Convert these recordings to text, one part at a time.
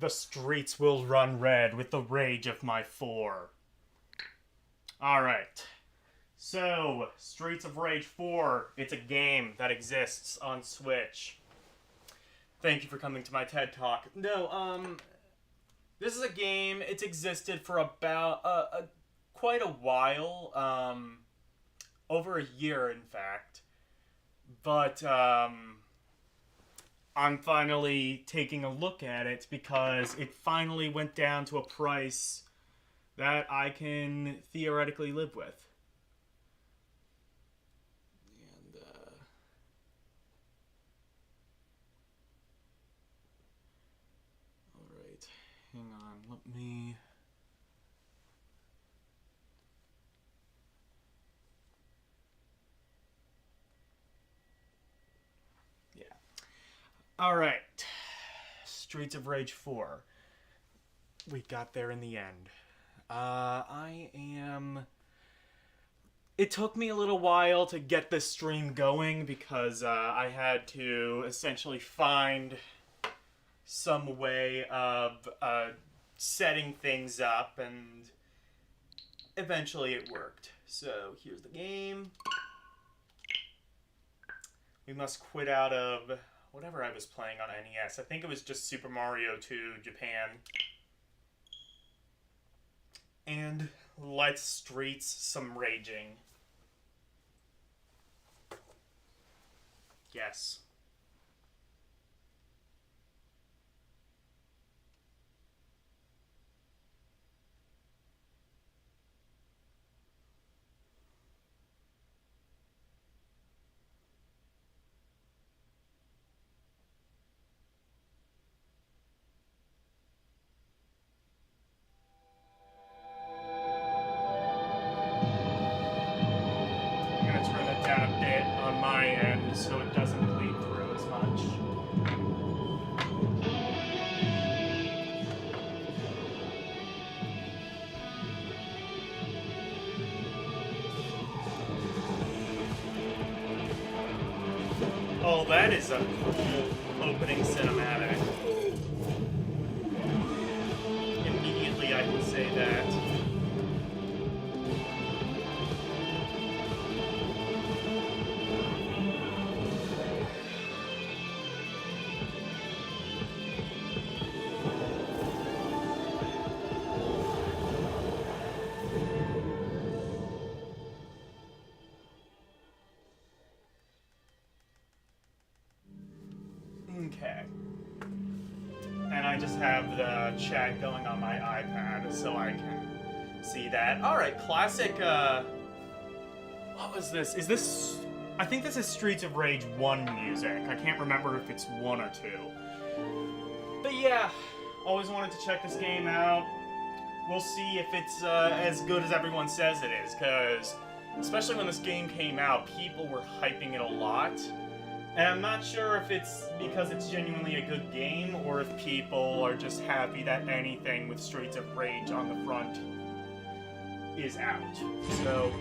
The streets will run red with the rage of my four. Alright. So, Streets of Rage 4, it's a game that exists on Switch. Thank you for coming to my TED Talk. No, this is a game, it's existed for about, quite a while, over a year, in fact. But, I'm finally taking a look at it because it finally went down to a price that I can theoretically live with. And, alright, hang on, let me... Yeah. Alright, Streets of Rage 4. We got there in the end. It took me a little while to get this stream going because I had to essentially find some way of setting things up, and eventually it worked. So here's the game. We must quit out of whatever I was playing on NES. I think it was just Super Mario 2 Japan. And let's streets some raging. Yes. So it doesn't bleed through as much. Oh, that is a cool opening cinematic. Immediately I can say that. Okay. And I just have the chat going on my iPad so I can see that. Alright, classic, what was this? Is this... I think this is Streets of Rage 1 music. I can't remember if it's 1 or 2. But yeah, always wanted to check this game out. We'll see if it's as good as everyone says it is, because especially when this game came out, people were hyping it a lot. And I'm not sure if it's because it's genuinely a good game, or if people are just happy that anything with Streets of Rage on the front is out. So,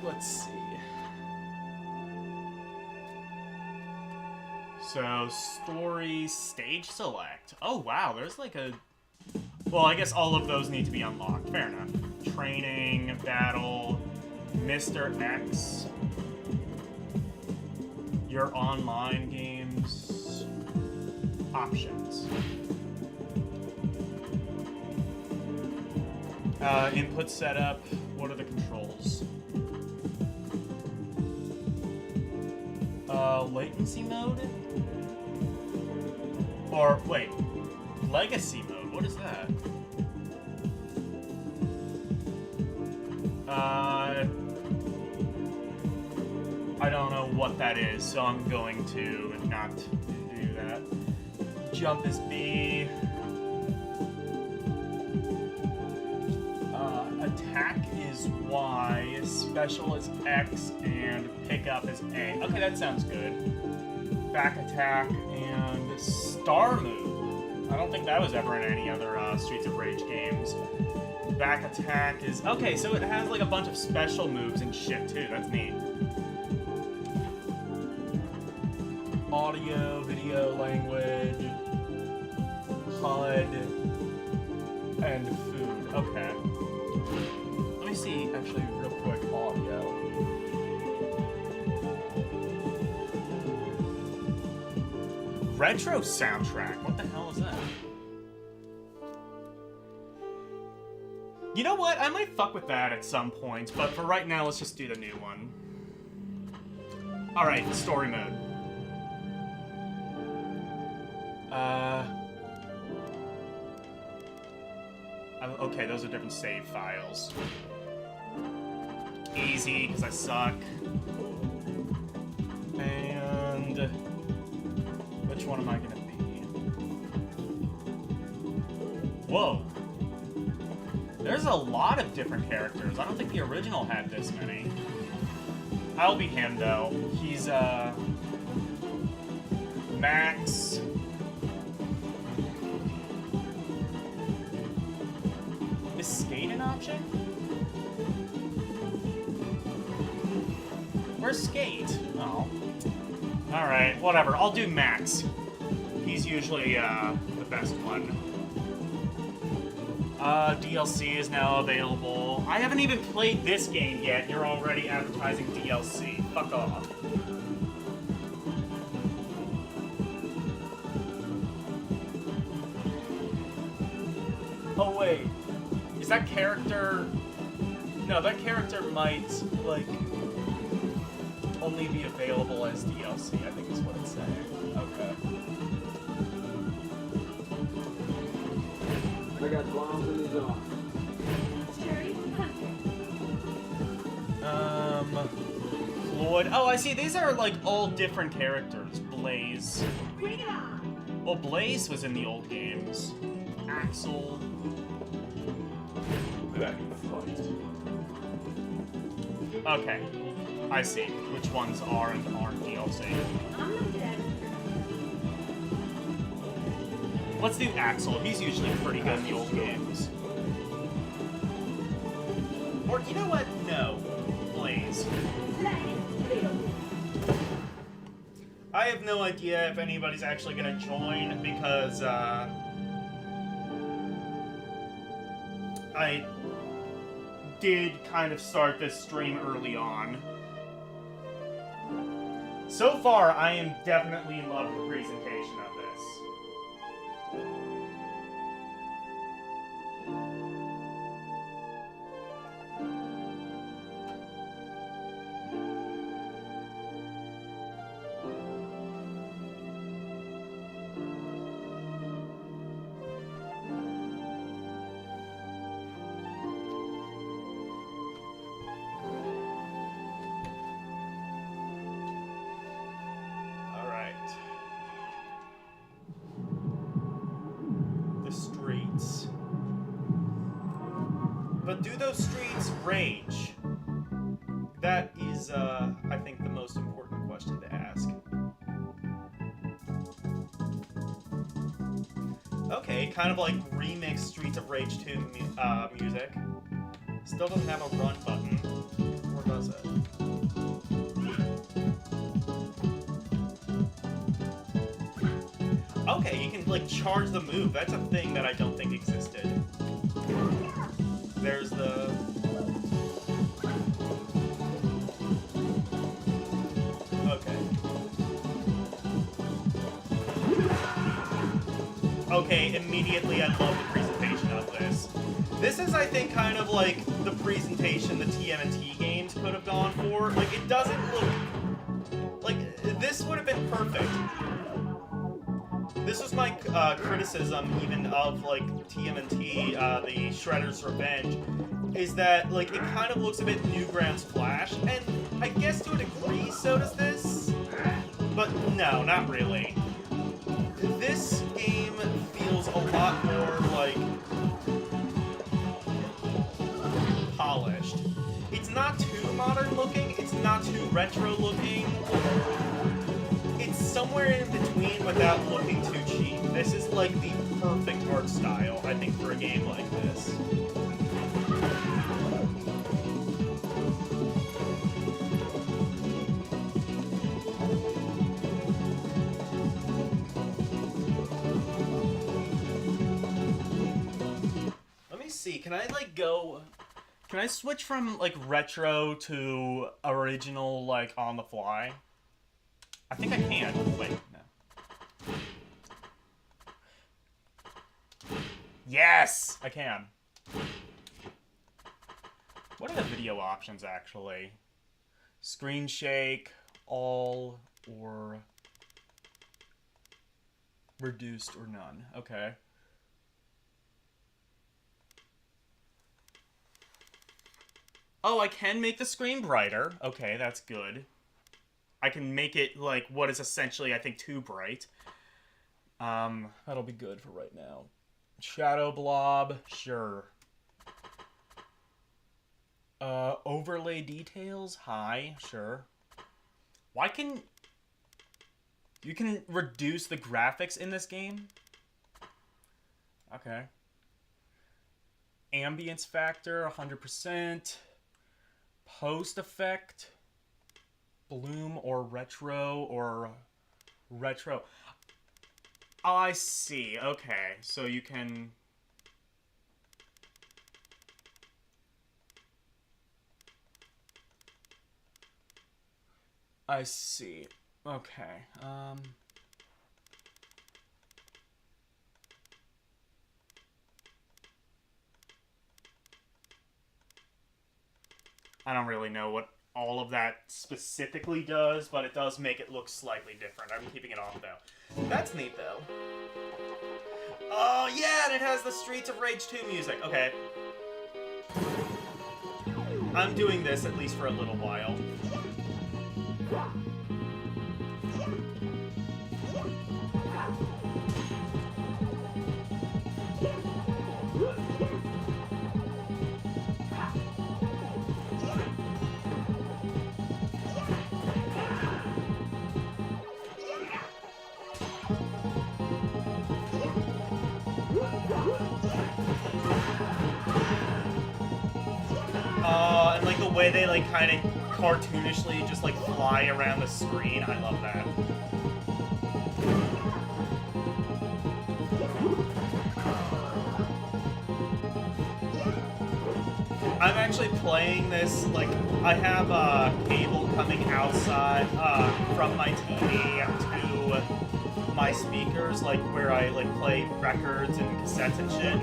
let's see. So, story, stage select. Oh wow, there's like a... Well, I guess all of those need to be unlocked. Fair enough. Training, battle, Mr. X... Your online games options. Input setup. What are the controls? Latency mode? Or, wait. Legacy mode? What is that? I don't know what that is, so I'm going to not do that. Jump is B. Attack is Y. Special is X. And pickup is A. Okay, that sounds good. Back attack and star move. I don't think that was ever in any other Streets of Rage games. Back attack is... Okay, so it has like a bunch of special moves and shit too. That's neat. Audio, video, language, HUD and food. Okay. Let me see, actually, real quick, audio. Retro soundtrack? What the hell is that? You know what? I might fuck with that at some point, but for right now, let's just do the new one. Alright, story mode. Okay, those are different save files. Easy, because I suck. And... which one am I gonna be? Whoa. There's a lot of different characters. I don't think the original had this many. I'll be him, though. He's, Max. Is skate an option? Where's skate? Oh. Alright, whatever. I'll do Max. He's usually, the best one. DLC is now available. I haven't even played this game yet. You're already advertising DLC. Fuck off. Oh, wait. Is that character... No, that character might, like, only be available as DLC, I think is what it's saying. Okay. I got bombs in the zone. Floyd. Oh, I see. These are, like, all different characters. Blaze. Bring it on! Well, Blaze was in the old games. Axel. Back in the fight. Okay. I see. Which ones are and aren't DLC. I'm not dead. Let's do Axel. He's usually pretty good in the old games. Or, you know what? No. Blaze. I have no idea if anybody's actually gonna join because, I did kind of start this stream early on. So far, I am definitely in love with the presentation of this. Rage? That is, I think, the most important question to ask. Okay, kind of like remix Streets of Rage 2 music. Still doesn't have a run button. Or does it? Okay, you can, like, charge the move. That's a thing that I don't think existed. There's the... Okay, immediately I love the presentation of this. This is, I think, kind of like the presentation the TMNT games could have gone for. Like, it doesn't look... Like, this would have been perfect. This was my criticism, even of, like, TMNT, the Shredder's Revenge, is that, like, it kind of looks a bit Newgrounds Flash, and I guess to a degree so does this, but no, not really. This game feels a lot more, like, polished. It's not too modern looking, it's not too retro looking. It's somewhere in between without looking too cheap. This is, like, the perfect art style, I think, for a game like this. Can I like go? Can I switch from like retro to original like on the fly? I think I can. Wait, no. Yes, I can. What are the video options actually? Screen shake, all, or reduced or none. Okay. Oh, I can make the screen brighter. Okay, that's good. I can make it like what is essentially, I think, too bright. That'll be good for right now. Shadow blob, sure. Overlay details, high, sure. Why can... You can reduce the graphics in this game? Okay. Ambience factor, 100%. Post effect, bloom or retro. Oh, I see. Okay, so you can... I see. Okay. I don't really know what all of that specifically does, but it does make it look slightly different. I'm keeping it off, though. That's neat, though. Oh, yeah, and it has the Streets of Rage 2 music. Okay. I'm doing this at least for a little while. And like the way they like kind of cartoonishly just like fly around the screen, I love that. I'm actually playing this, like, I have cable coming outside from my TV to my speakers, like where I like play records and cassettes and shit.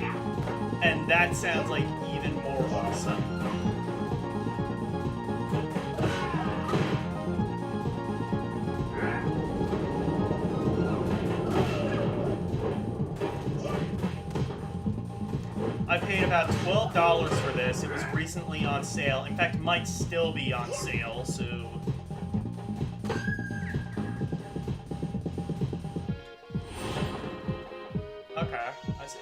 And that sounds like even more awesome. I paid about $12 for this. It was recently on sale. In fact, might still be on sale, so... Okay, I see.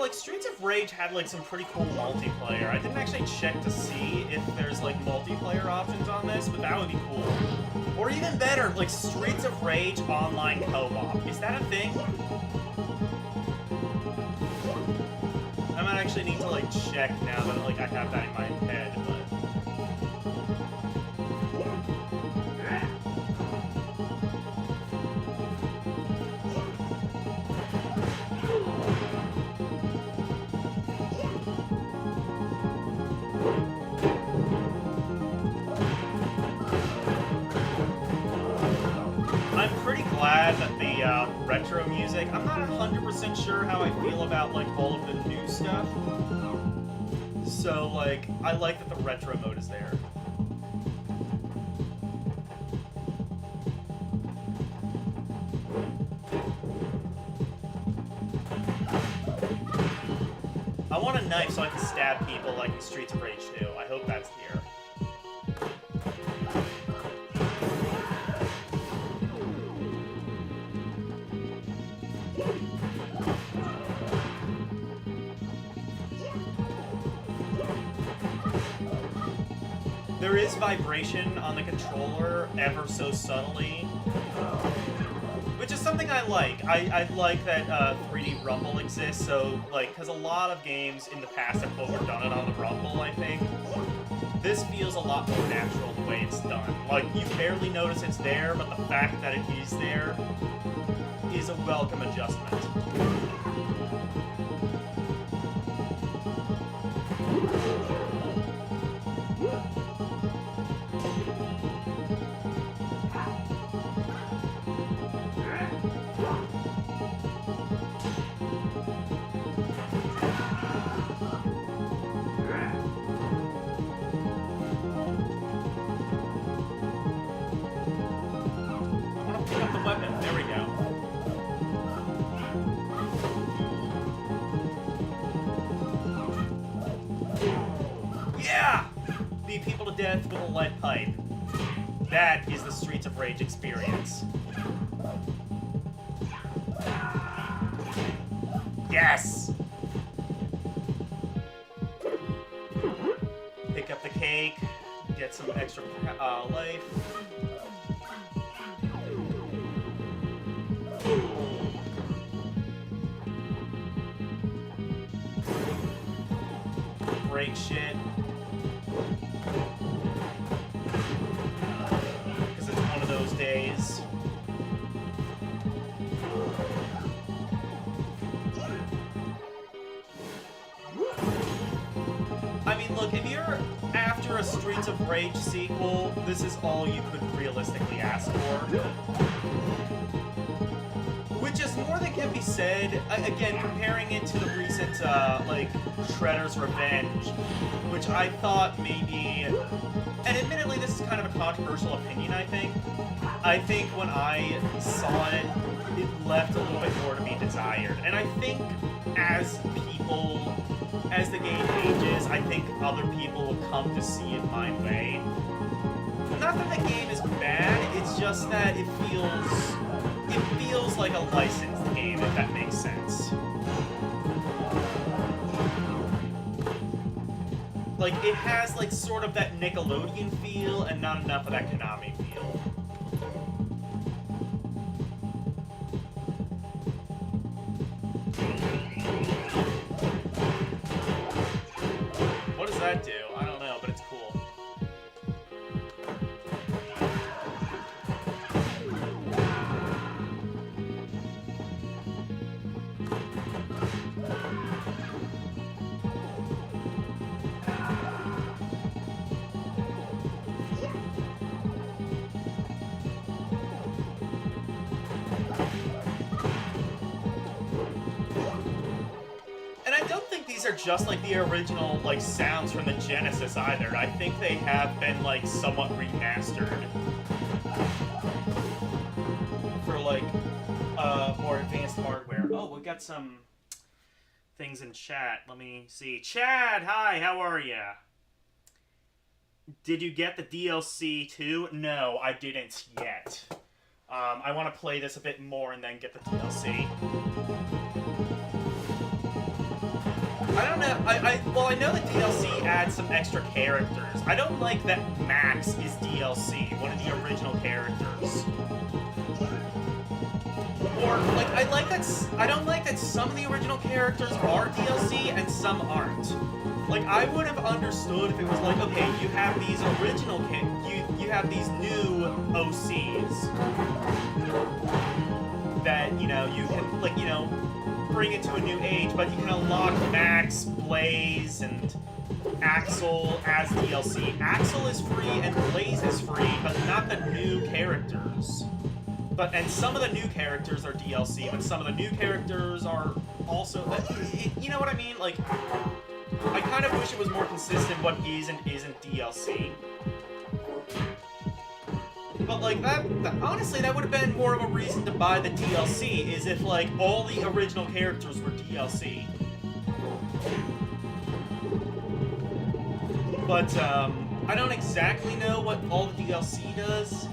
Like Streets of Rage had like some pretty cool multiplayer. I didn't actually check to see if there's like multiplayer options on this, but that would be cool. Or even better, like Streets of Rage online co-op. Is that a thing? I might actually need to like check now that like I have that in my head, but... Glad that the retro music, I'm not 100% sure how I feel about like all of the new stuff, so like I like that the retro mode is there. I want a knife so I can stab people like in Streets of Rage 2. I hope that's here. there is vibration on the controller ever so subtly, which is something I like. I like that 3D rumble exists, so, like, because a lot of games in the past have overdone it on the rumble, I think. This feels a lot more natural the way it's done. Like, you barely notice it's there, but the fact that it is there is a welcome adjustment. Weapon. There we go. Yeah! Beat people to death with a lead pipe. That is the Streets of Rage experience. Yes! Pick up the cake, get some extra life. Break shit. Because it's one of those days. I mean, look, if you're after a Streets of Rage sequel, this is all you could realistically ask for. Which is more than can be said, again, comparing it to the recent, like, Shredder's Revenge, which I thought maybe... And admittedly, this is kind of a controversial opinion, I think. I think when I saw it, it left a little bit more to be desired. And I think as people, as the game ages, I think other people will come to see it my way. Not that the game is bad, it's just that it feels like a licensed game, if that makes sense. Like, it has, like, sort of that Nickelodeon feel and not enough of that Konami feel. What does that do? I don't know, but it's cool. These are just like the original like sounds from the Genesis either. I think they have been like somewhat remastered for like more advanced hardware. Oh, we got some things in chat. Let me see. Chad, hi, how are ya? Did you get the DLC too? No, I didn't yet. I want to play this a bit more and then get the DLC. I don't know, well, I know the DLC adds some extra characters. I don't like that Max is DLC, one of the original characters. Or, like, I don't like that some of the original characters are DLC and some aren't. Like, I would have understood if it was like, okay, you have these original you have these new OCs that, you know, you can, like, you know, bring it to a new age, but you can unlock Max, Blaze, and Axel as DLC. Axel is free and Blaze is free, but not the new characters. And some of the new characters are DLC, but some of the new characters are also... you know what I mean? Like, I kind of wish it was more consistent what is and isn't DLC. But, like, that honestly, that would have been more of a reason to buy the DLC, is if, like, all the original characters were DLC. But, I don't exactly know what all the DLC does.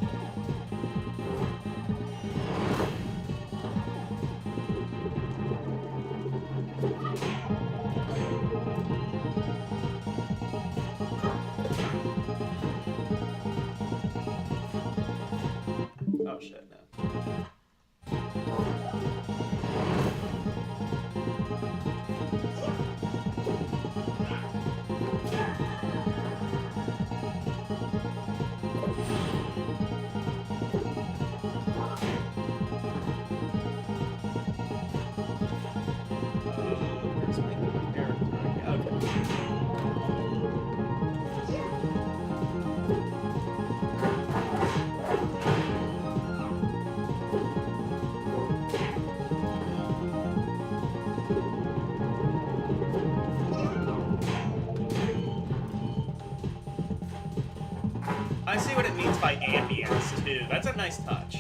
I see what it means by ambience, too. That's a nice touch.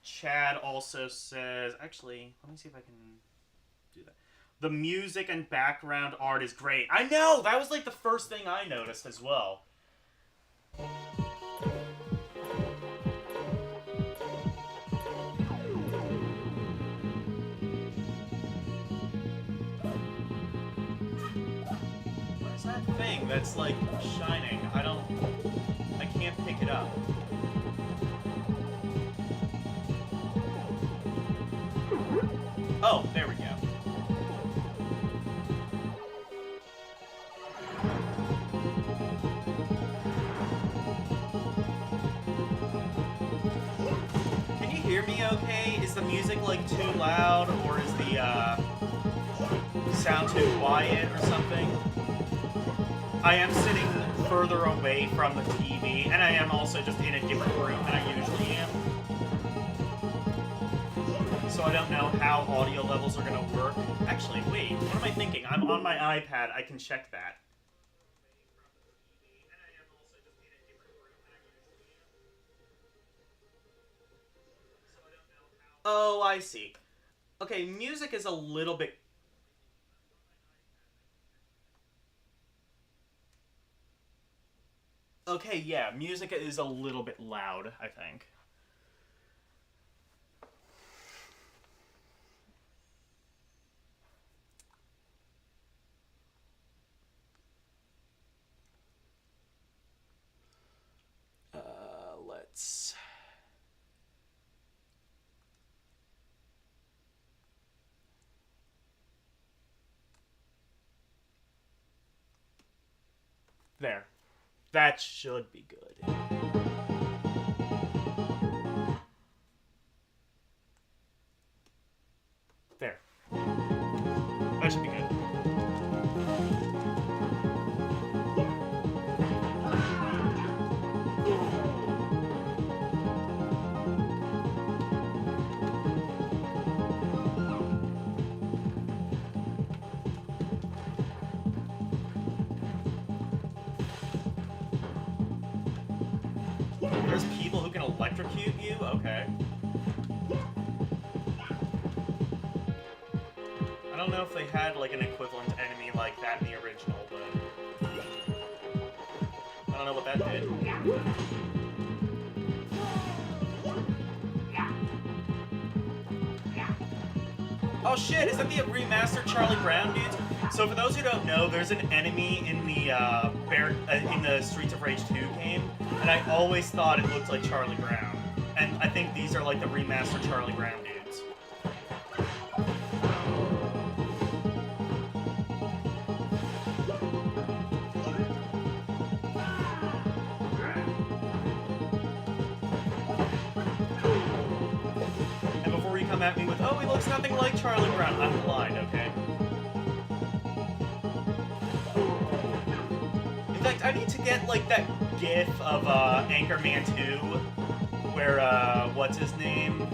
Chad also says... Actually, let me see if I can do that. The music and background art is great. I know! That was like the first thing I noticed as well. What is that thing that's like shining? I can't pick it up. Oh, there we go. Can you hear me okay? Is the music like too loud, or is the sound too quiet or something? I am sitting further away from the TV, and I am also just in a different room than I usually am. So I don't know how audio levels are going to work. Actually, wait, what am I thinking? I'm on my iPad, I can check that. Oh, I see. Okay, music is a little bit... Okay, yeah, music is a little bit loud, I think. Let's... There. That should be good. There. That should be good. There's people who can electrocute you? Okay. I don't know if they had like an equivalent enemy like that in the original, but I don't know what that did. Oh shit, is that the remastered Charlie Brown dudes? So for those who don't know, there's an enemy in the Streets of Rage 2 game, and I always thought it looked like Charlie Brown. And I think these are like the remastered Charlie Brown dudes. And before you come at me with, oh, he looks nothing like Charlie Brown, I'm blind, okay? In fact, I need to get, like, that gif of, Anchorman 2, where, what's his name?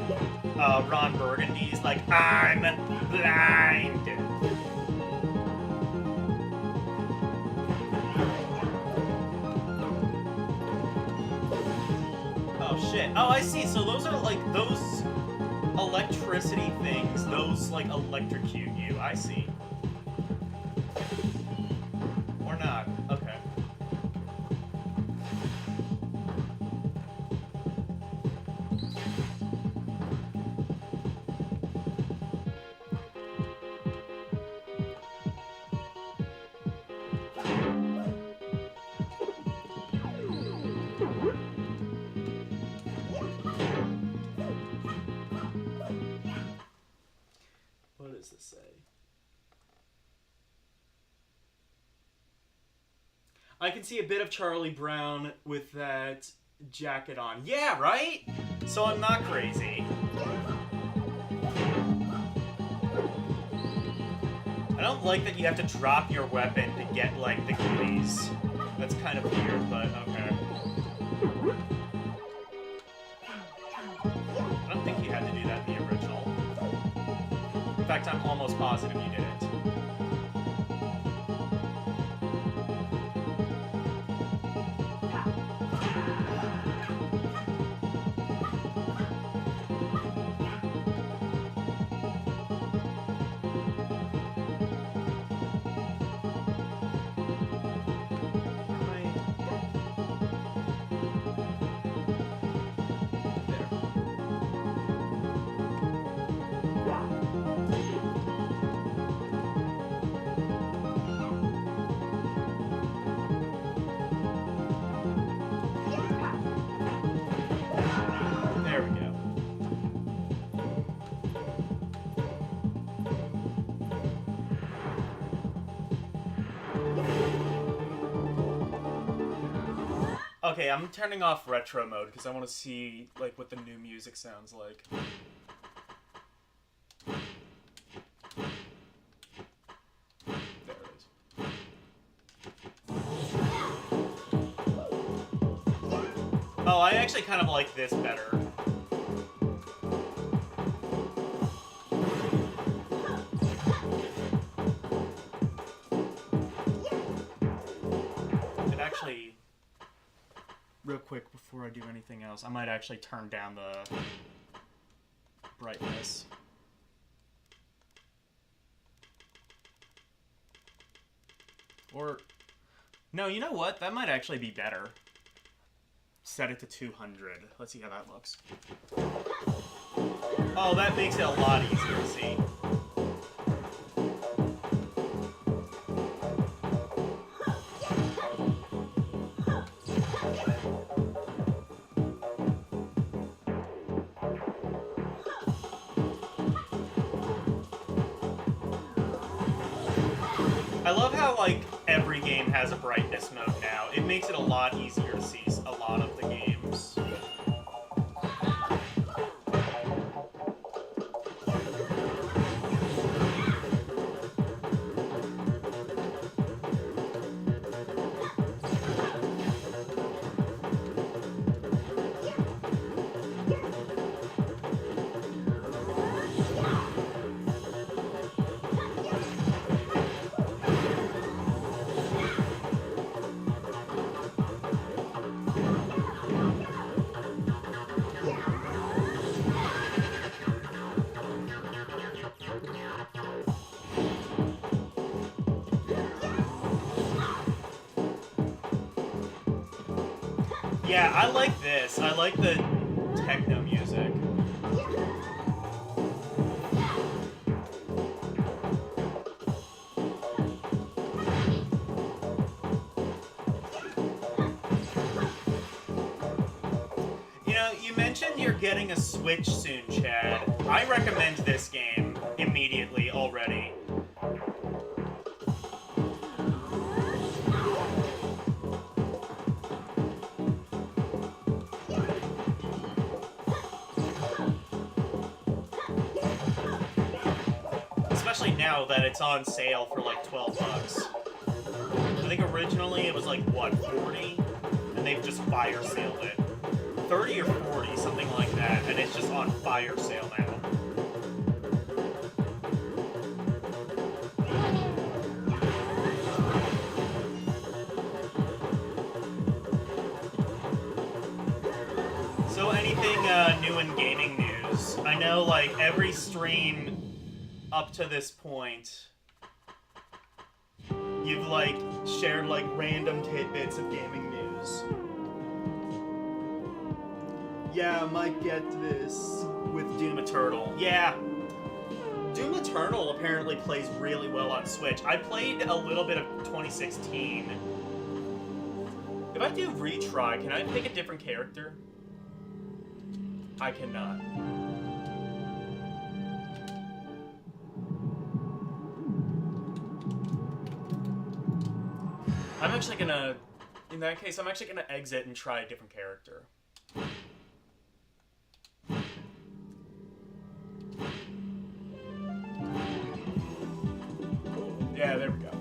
Ron Burgundy's like, I'm blind! Oh, shit. Oh, I see. So those are, like, those electricity things, those, like, electrocute you. I see. Or not. Okay. What does this say? I can see a bit of Charlie Brown with that jacket on. Yeah, right? So I'm not crazy. I don't like that you have to drop your weapon to get, like, the goodies. That's kind of weird, but okay. I don't fact, I'm almost positive you didn't. There we go. Okay, I'm turning off retro mode because I want to see like what the new music sounds like. There it is. Oh, I actually kind of like this better. It actually, real quick before I do anything else, I might actually turn down the brightness. Or, no, you know what? That might actually be better. Set it to 200. Let's see how that looks. Oh, that makes it a lot easier to see. I love how, like, every game has a brightness mode now. It makes it a lot easier to see a lot of the games. Yeah, I like this. I like the techno music. You know, you mentioned you're getting a Switch soon, Chad. I recommend this game immediately already. Especially now that it's on sale for like 12 bucks. I think originally it was like, what, 40? And they've just fire saled it. 30 or 40, something like that, and it's just on fire sale now. So anything new in gaming news? I know, like, every stream up to this point, you've, like, shared, like, random tidbits of gaming news. Yeah, I might get this with Doom Eternal. Yeah. Doom Eternal apparently plays really well on Switch. I played a little bit of 2016. If I do retry, can I pick a different character? I cannot. I'm actually gonna, in that case, I'm actually gonna exit and try a different character. Yeah, there we go.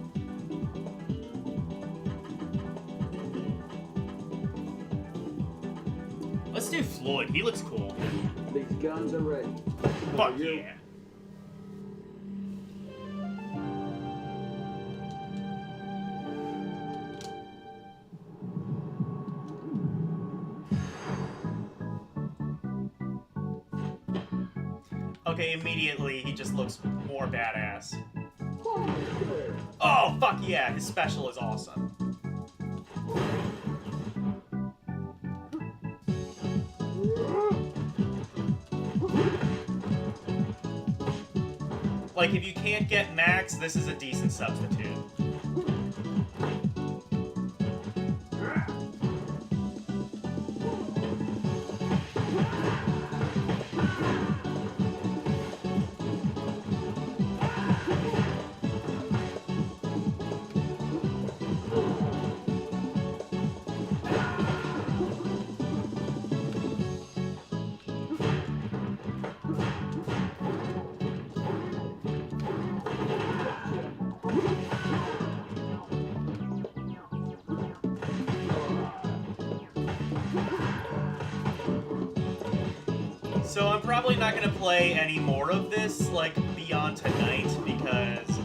Let's do Floyd. He looks cool. These guns are ready. Fuck yeah. Okay, immediately he just looks more badass. Oh, fuck yeah, his special is awesome. Like, if you can't get Max, this is a decent substitute. So I'm probably not going to play any more of this, like, beyond tonight, because,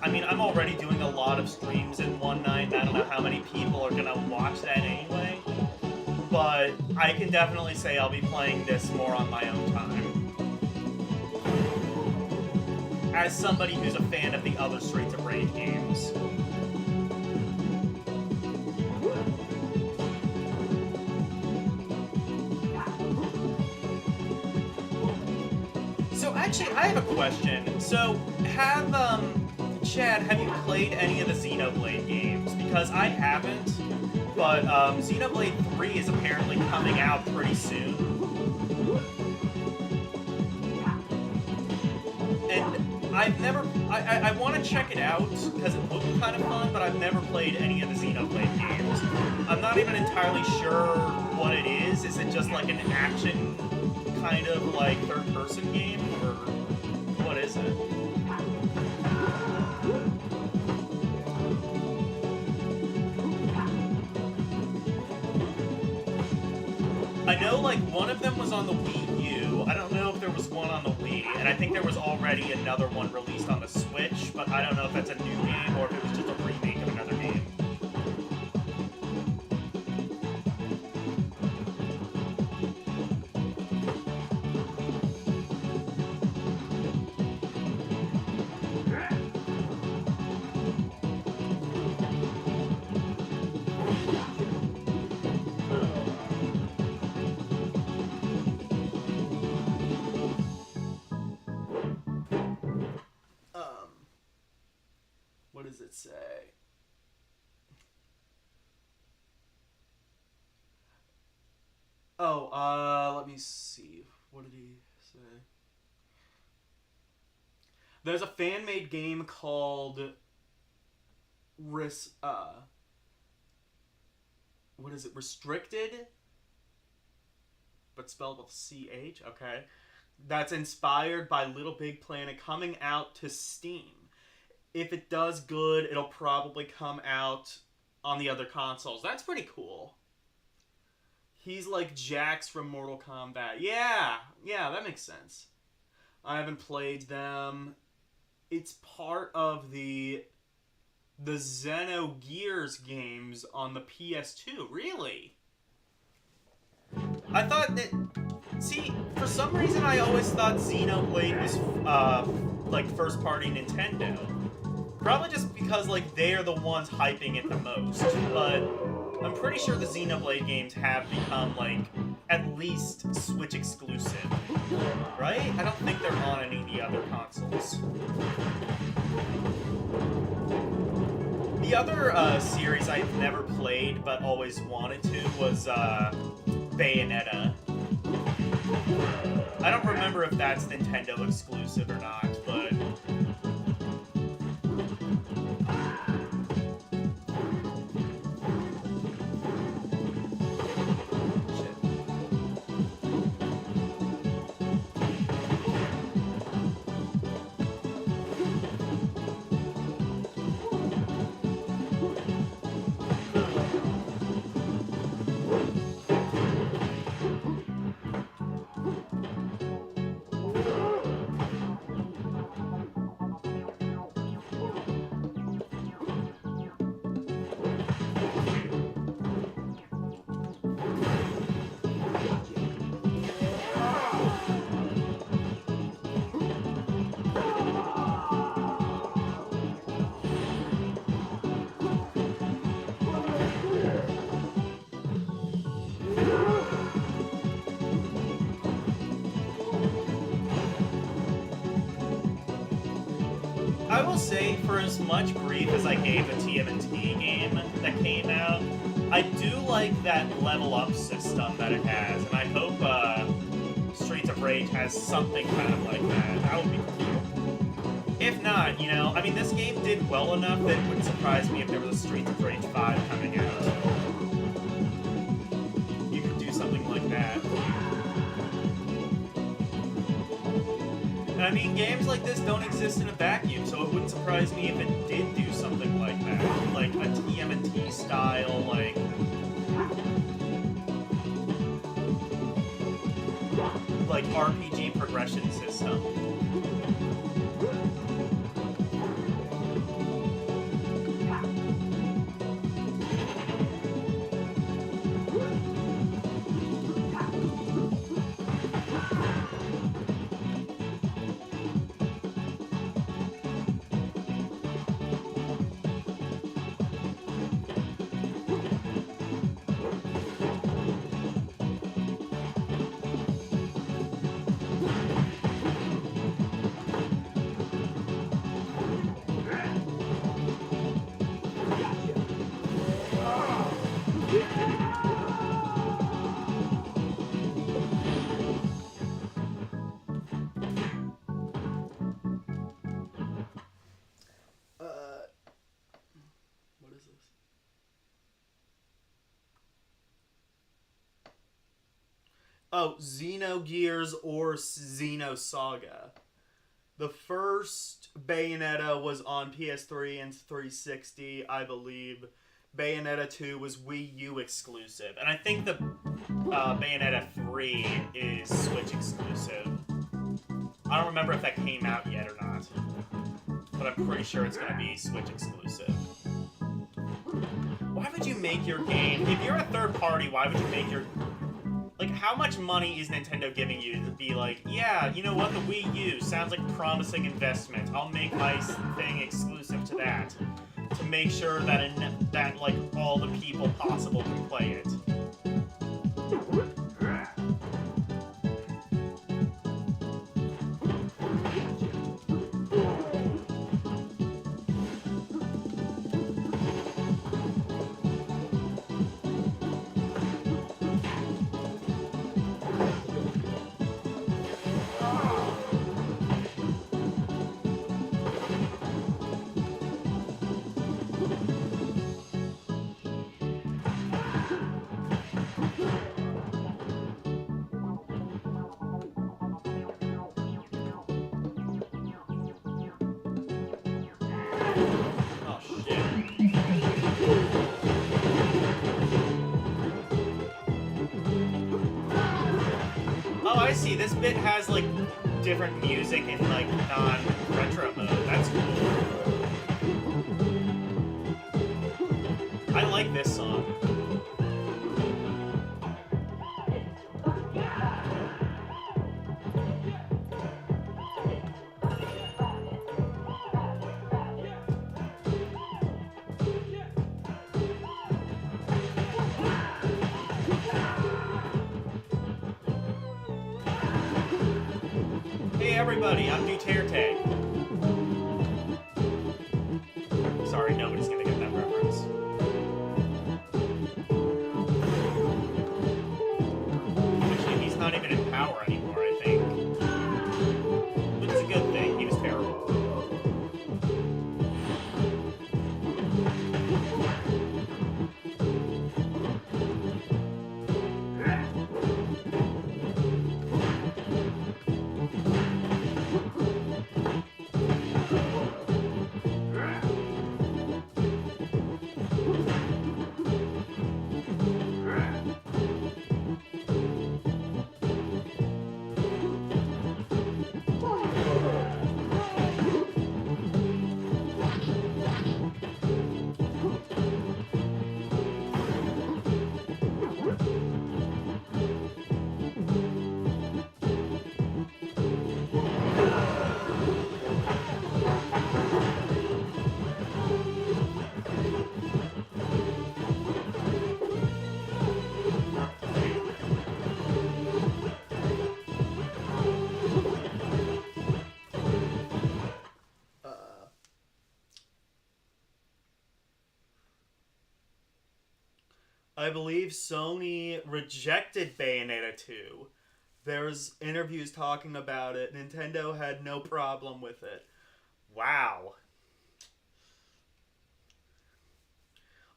I mean, I'm already doing a lot of streams in one night, and I don't know how many people are going to watch that anyway. But I can definitely say I'll be playing this more on my own time. As somebody who's a fan of the other Streets of Rage games. So actually, I have a question. So, Chad, have you played any of the Xenoblade games? Because I haven't, but Xenoblade 3 is apparently coming out pretty soon. And I've never, I want to check it out, because it looked kind of fun, but I've never played any of the Xenoblade games. I'm not even entirely sure what it is. Is it just like an action kind of like third-person game, or what is it? I know, like, one of them was on the Wii U. I don't know if there was one on the Wii, and I think there was already another one released on the Switch, but I don't know if that's a new game or if it was just a remake of another game. What does it say? Oh, let me see. What did he say? There's a fan-made game called what is it? Restricted? But spelled with CH? Okay. That's inspired by Little Big Planet, coming out to Steam. If it does good, it'll probably come out on the other consoles. That's pretty cool. He's like Jax from Mortal Kombat. Yeah, that makes sense. I haven't played them. It's part of the Xenogears games on the PS2. Really? I thought that... See, for some reason I always thought Xenoblade was, like, first-party Nintendo. Probably just because, like, they're the ones hyping it the most. But I'm pretty sure the Xenoblade games have become, like, at least Switch exclusive. Right? I don't think they're on any of the other consoles. The other series I've never played but always wanted to was Bayonetta. I don't remember if that's Nintendo exclusive or not, but... say, for as much grief as I gave the TMNT game that came out, I do like that level up system that it has, and I hope Streets of Rage has something kind of like that. That would be cool. If not, you know, I mean, this game did well enough that it wouldn't surprise me if there was a Streets of Rage 5 coming out. You could do something like that. And I mean, games like this don't exist in a vacuum, so it wouldn't surprise me if it did do something like that. Like a TMNT style, like RPG progression system. What is this? Oh, Xenogears or Xenosaga. The first Bayonetta was on PS3 and 360, I believe. Bayonetta 2 was Wii U exclusive. And I think the Bayonetta 3 is Switch exclusive. I don't remember if that came out yet or not. But I'm pretty sure it's going to be Switch exclusive. Why would you make your game... If you're a third party, why would you make your... Like, how much money is Nintendo giving you to be like, yeah, you know what, the Wii U sounds like a promising investment. I'll make my thing exclusive to that. To make sure that, like, all the people possible can play it. I see. This bit has, like, different music in, like, non-retro mode. That's cool. I like this song. Hey everybody, I'm Duterte. Sorry, nobody's gonna get that reference. Actually, he's not even in power anymore, I think. Which is a good thing, he was terrible. I believe Sony rejected Bayonetta 2. There's interviews talking about it. Nintendo had no problem with it. Wow.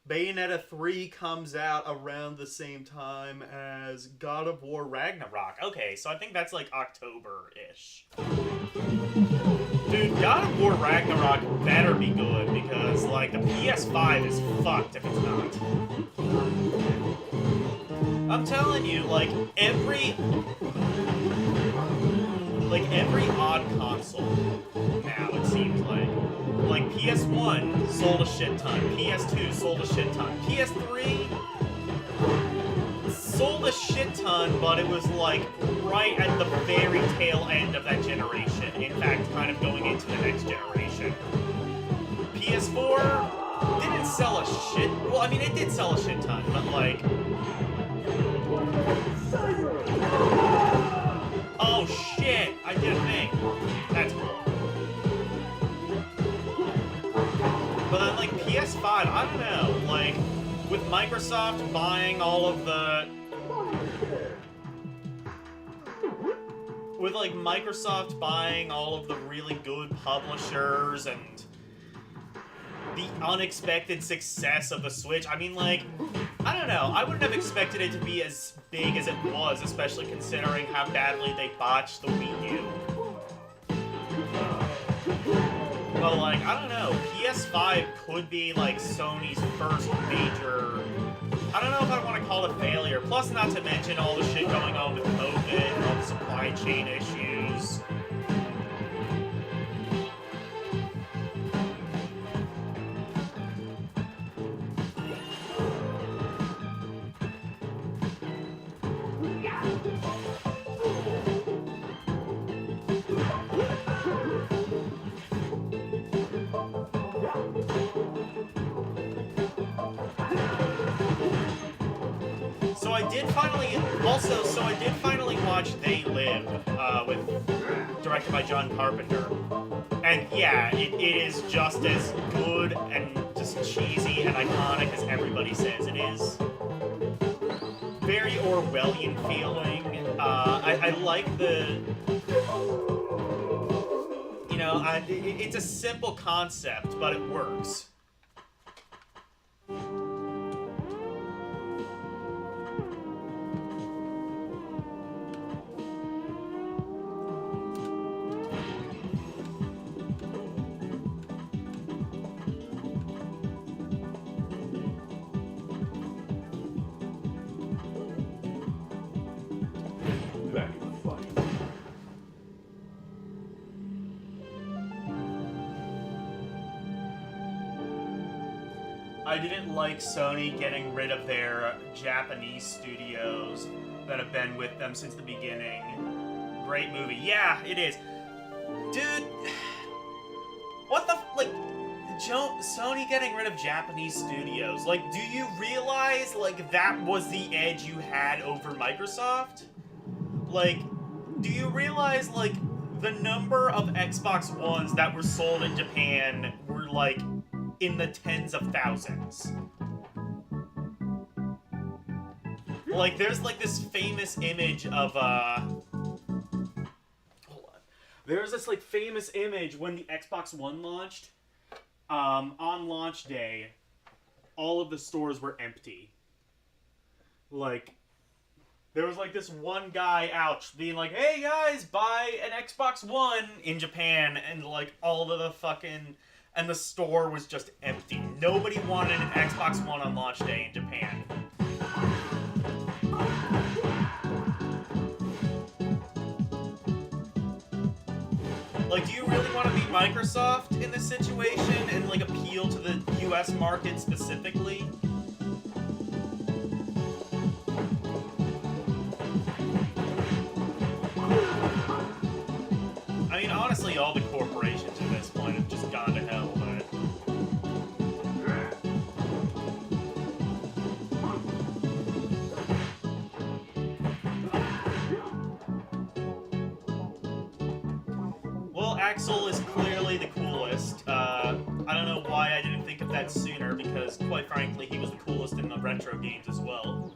Bayonetta 3 comes out around the same time as God of War Ragnarok. Okay, so I think that's like October-ish. Dude, God of War Ragnarok better be good because, like, the PS5 is fucked if it's not. I'm telling you, like, every odd console now, it seems like. Like, PS1 sold a shit ton, PS2 sold a shit ton, PS3 sold a shit ton, but it was, like, right at the very tail end of that generation. In fact, kind of going into the next generation. PS4 didn't sell a shit... Well, I mean, it did sell a shit ton, but, like... Oh, shit! I did a thing. That's cool. But then, like, PS5, I don't know, like, with Microsoft buying all of the... With, like, Microsoft buying all of the really good publishers and the unexpected success of the Switch, I mean, like, I don't know, I wouldn't have expected it to be as big as it was, especially considering how badly they botched the Wii U. But, like, I don't know, PS5 could be, like, Sony's first major... I don't know if I want to call it a failure. Plus, not to mention all the shit going on with COVID, all the supply chain issues. So I did finally watch They Live, directed by John Carpenter. And yeah, it is just as good and just cheesy and iconic as everybody says it is. Very Orwellian feeling. I like the... You know, it's a simple concept, but it works. Back in the fight. I didn't like Sony getting rid of their Japanese studios that have been with them since the beginning. Great movie. Yeah, it is. Dude, what the, like, Sony getting rid of Japanese studios. Like, do you realize, like, that was the edge you had over Microsoft? Like, do you realize, like, the number of Xbox Ones that were sold in Japan were, like, in the tens of thousands? Like, there's, like, this famous image of, hold on. There's this, like, famous image when the Xbox One launched. On launch day, all of the stores were empty. Like, there was, like, this one guy out being like, hey, guys, buy an Xbox One in Japan, and, like, all of the fucking... And the store was just empty. Nobody wanted an Xbox One on launch day in Japan. Like, do you really want to be Microsoft in this situation and, like, appeal to the US market specifically? I mean, honestly, all the corporations at this point have just gone to hell, but... Axel is clearly the coolest. I don't know why I didn't think of that sooner, because because, quite frankly, he was the coolest in the retro games as well.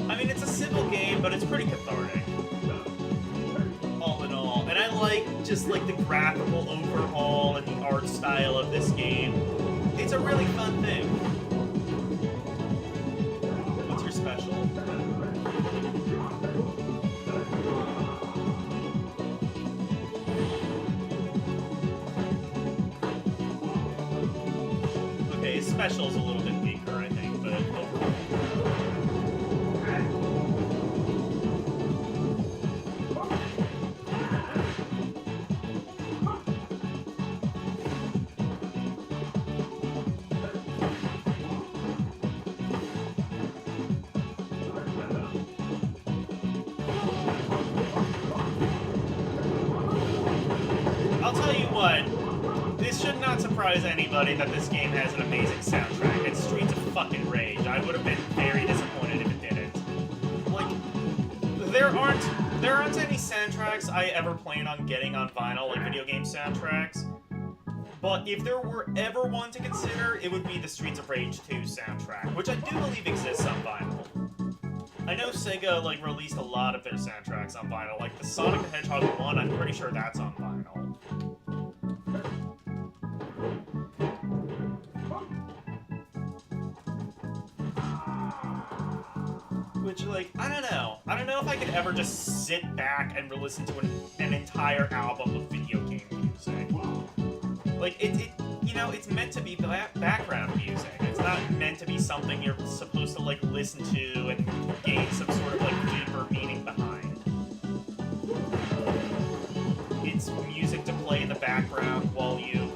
I mean, it's a simple game, but it's pretty cathartic. All in all. And I like just like the graphical overhaul and the art style of this game. It's a really fun thing. What's your special? Okay, his special's a little bit weaker, I think, but overall. I'll tell you what, this should not surprise anybody that this game has an amazing soundtrack. It's Streets of fucking Rage. I would have been very disappointed if it didn't. Like, there aren't any soundtracks I ever plan on getting on vinyl, like video game soundtracks. But if there were ever one to consider, it would be the Streets of Rage 2 soundtrack, which I do believe exists on vinyl. I know Sega, like, released a lot of their soundtracks on vinyl. Like, the Sonic the Hedgehog 1, I'm pretty sure that's on vinyl. Which, like, I don't know. I don't know if I could ever just sit back and listen to an entire album of video game music. Like, you know, it's meant to be background music. It's not meant to be something you're supposed to, like, listen to and gain some sort of, like, deeper meaning behind. It's music to play in the background while you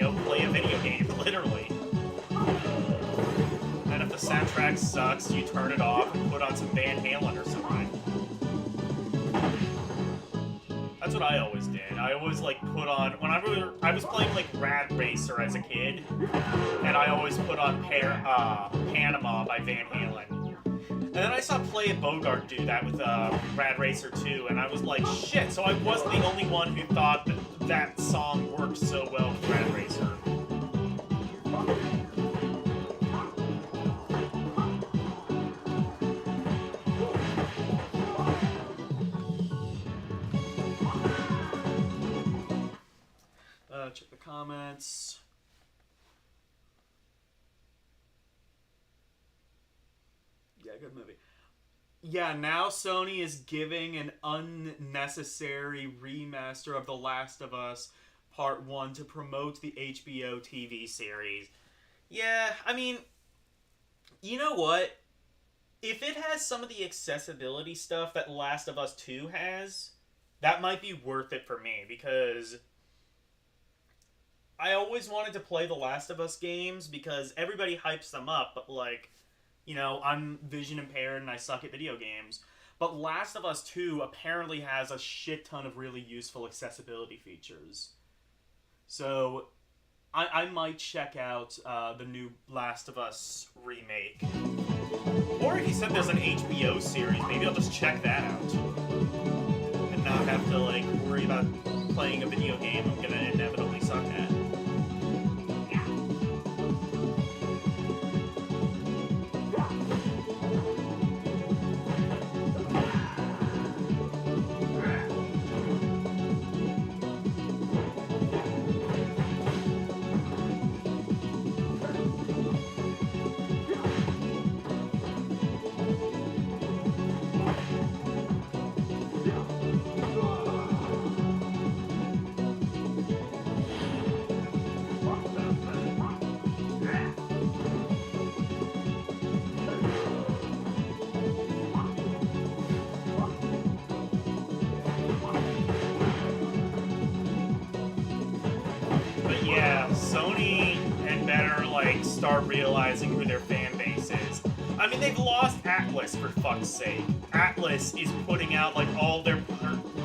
know, play a video game, literally. And if the soundtrack sucks, you turn it off and put on some Van Halen or something. That's what I always did. I always, like, put on... When I was playing, like, Rad Racer as a kid, and I always put on Panama by Van Halen. And then I saw Play It Bogart do that with Rad Racer 2, and I was like, shit, so I wasn't the only one who thought that song worked so well with Rad Racer. Check the comments. Yeah, good movie. Yeah, now Sony is giving an unnecessary remaster of The Last of Us Part 1 to promote the HBO TV series. Yeah, I mean, you know what? If it has some of the accessibility stuff that Last of Us 2 has, that might be worth it for me, because I always wanted to play the Last of Us games because everybody hypes them up, but, like, you know, I'm vision impaired and I suck at video games. But Last of Us 2 apparently has a shit ton of really useful accessibility features. So I might check out the new Last of Us remake. Or if you said there's an HBO series, maybe I'll just check that out. And not have to, like, worry about playing a video game I'm gonna inevitably suck at. start realizing who their fan base is. I mean, they've lost Atlas, for fuck's sake. Atlas is putting out, like, all their,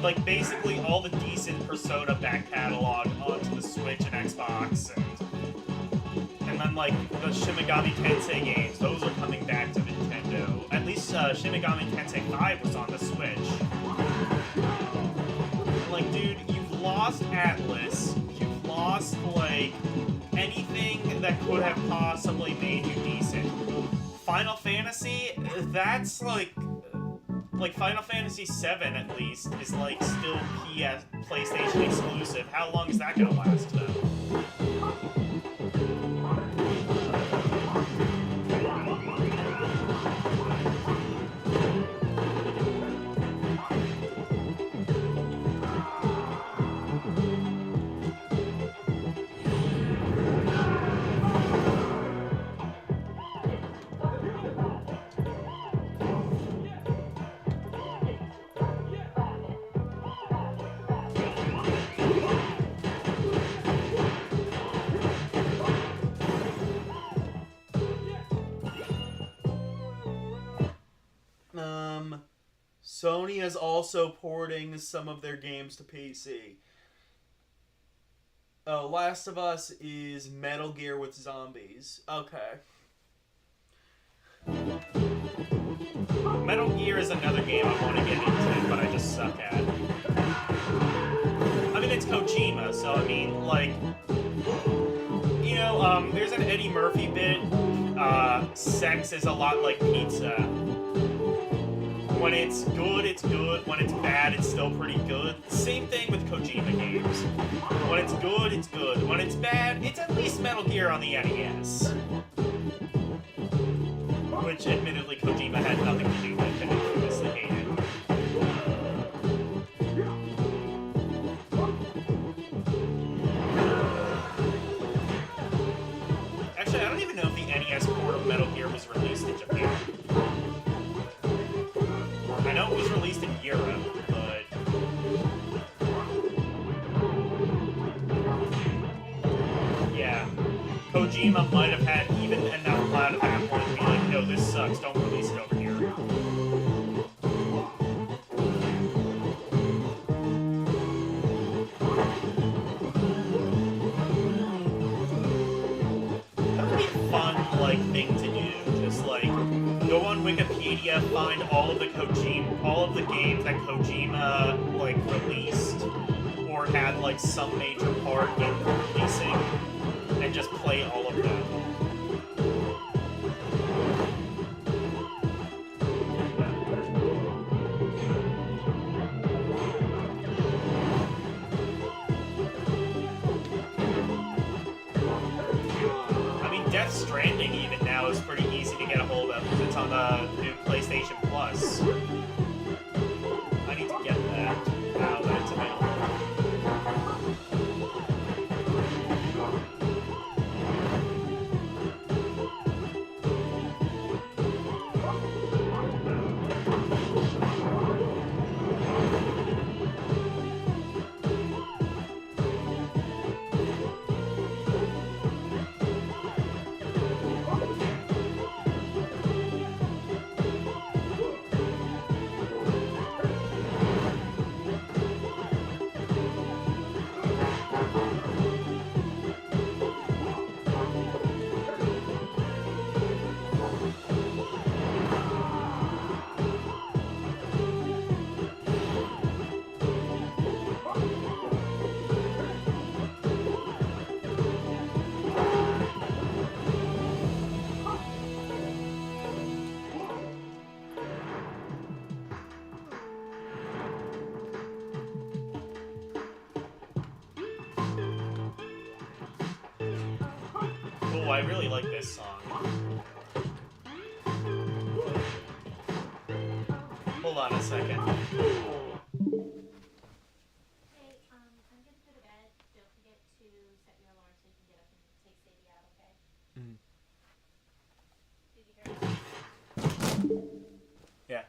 like, basically all the decent Persona back catalog onto the Switch and Xbox, and then, like, the Shin Megami Tensei games, those are coming back to Nintendo. At least, Shin Megami Tensei 5 was on the Switch. Like, dude, you've lost Atlas, you've lost, like, anything that could have possibly made you decent. Final Fantasy, that's like Final Fantasy 7 at least is like still PlayStation exclusive. How long is that gonna last though? Sony is also porting some of their games to PC. Oh, Last of Us is Metal Gear with zombies. Okay. Metal Gear is another game I want to get into, but I just suck at. I mean, it's Kojima, so I mean, like, you know, there's an Eddie Murphy bit. Sex is a lot like pizza. When it's good, it's good. When it's bad, it's still pretty good. Same thing with Kojima games. When it's good, it's good. When it's bad, it's at least Metal Gear on the NES. Which, admittedly, Kojima had nothing to do with and infamously hated. Actually, I don't even know if the NES port of Metal Gear was released in Japan. I know it was released in Europe, but... yeah. Kojima might have had even enough clout at that point to be like, no, this sucks, don't release it over here. That would be a fun, like, thing to do. Just, like, go on Wikipedia, find all of the games that Kojima, like, released, or had, like, some major part in releasing, and just play all of them. I mean, Death Stranding even now is pretty easy to get a hold of because it's on the new PlayStation Plus. I need to get that now that it's available. Oh, I really like this song. Hold on a second. Hey, I'm gonna go to bed. Don't forget to set your alarm so you can get up and take Sadie out, okay? Did you hear me? Yeah.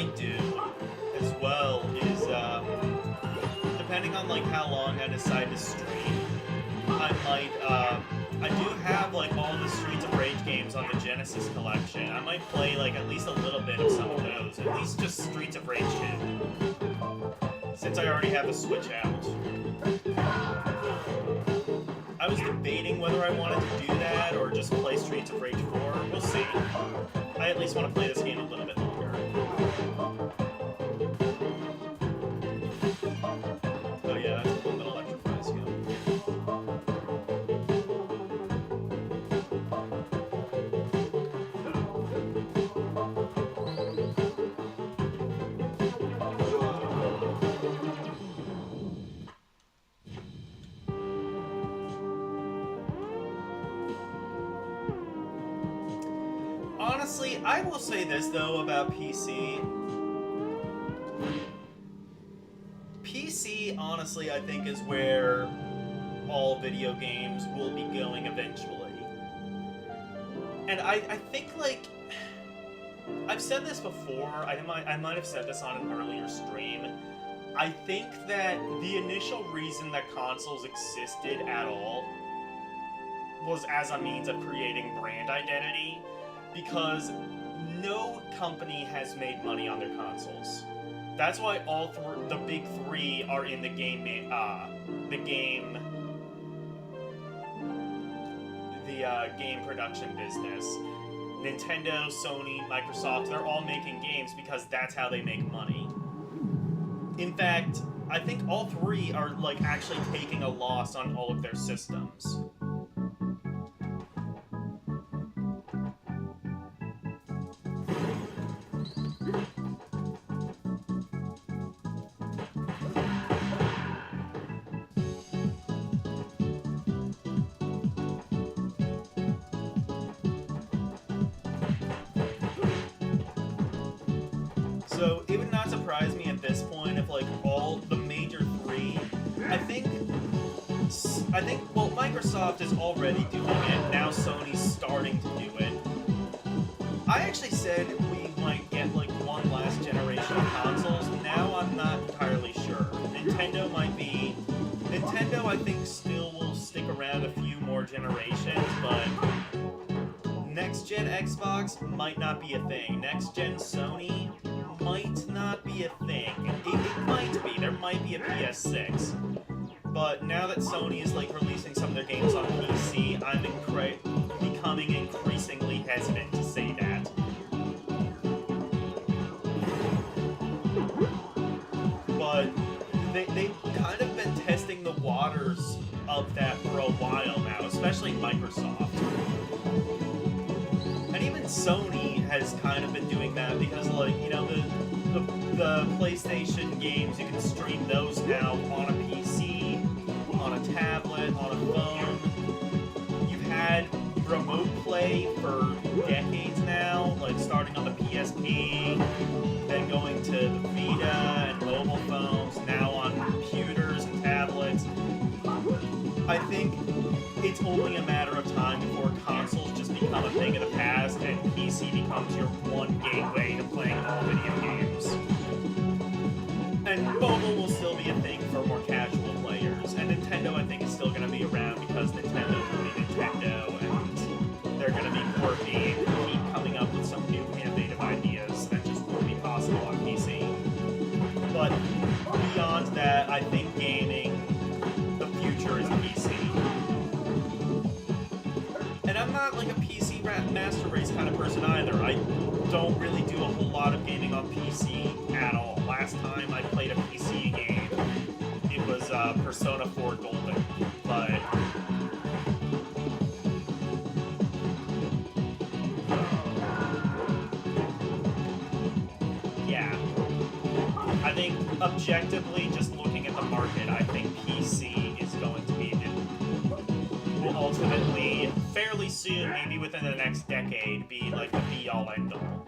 might do as well is, depending on like how long I decide to stream, I might, I do have like all the Streets of Rage games on the Genesis collection. I might play like at least a little bit of some of those, at least just Streets of Rage 2, since I already have the Switch out. I was debating whether I wanted to do that or just play Streets of Rage 4. We'll see. I at least want to play this game a little bit longer. Oh yeah, that's a cool little electrify skill. Honestly, I will say this though about PC. PC, honestly, I think is where all video games will be going eventually. And I think, like, I've said this before, I might have said this on an earlier stream. I think that the initial reason that consoles existed at all was as a means of creating brand identity, because no company has made money on their consoles. That's why the big three are in the game production business. Nintendo, Sony, Microsoft, they're all making games because that's how they make money. In fact, I think all three are like actually taking a loss on all of their systems. So it would not surprise me at this point if like all the major three, I think, well, Microsoft is already doing it, now Sony's starting to do it. I actually said we might get like one last generation of consoles, now I'm not entirely sure. Nintendo I think still will stick around a few more generations, but next-gen Xbox might not be a thing. Next-gen Sony might not be a thing. It might be. There might be a PS6. But now that Sony is like releasing some of their games on PC, I'm becoming increasingly hesitant to say that. But they've kind of been testing the waters of that for a while now, especially Microsoft. And even Sony has kind of been doing that because, like, you know, the PlayStation games, you can stream those now on a PC, on a tablet, on a phone. You've had remote play for decades now, like starting on the PSP, then going to the Vita and mobile phones, now on computers and tablets. I think it's only a matter of time before consoles just become a thing of the past and PC becomes your one gateway to playing all video games. And mobile will still be a thing for more casual players, and Nintendo I think is still going to be around because Nintendo's really Nintendo, and they're going to be quirky and keep coming up with some new innovative ideas that just won't be possible on PC. But beyond that, I think gaming, the future is PC. And I'm not like a PC master race kind of person either. I don't really do a whole lot of gaming on PC at all. Last time I played a PC game, it was Persona 4 Golden, but yeah. I think objectively, just looking at the market, I think PC is going to be will ultimately, fairly soon, maybe within the next decade, be like the be-all end-all.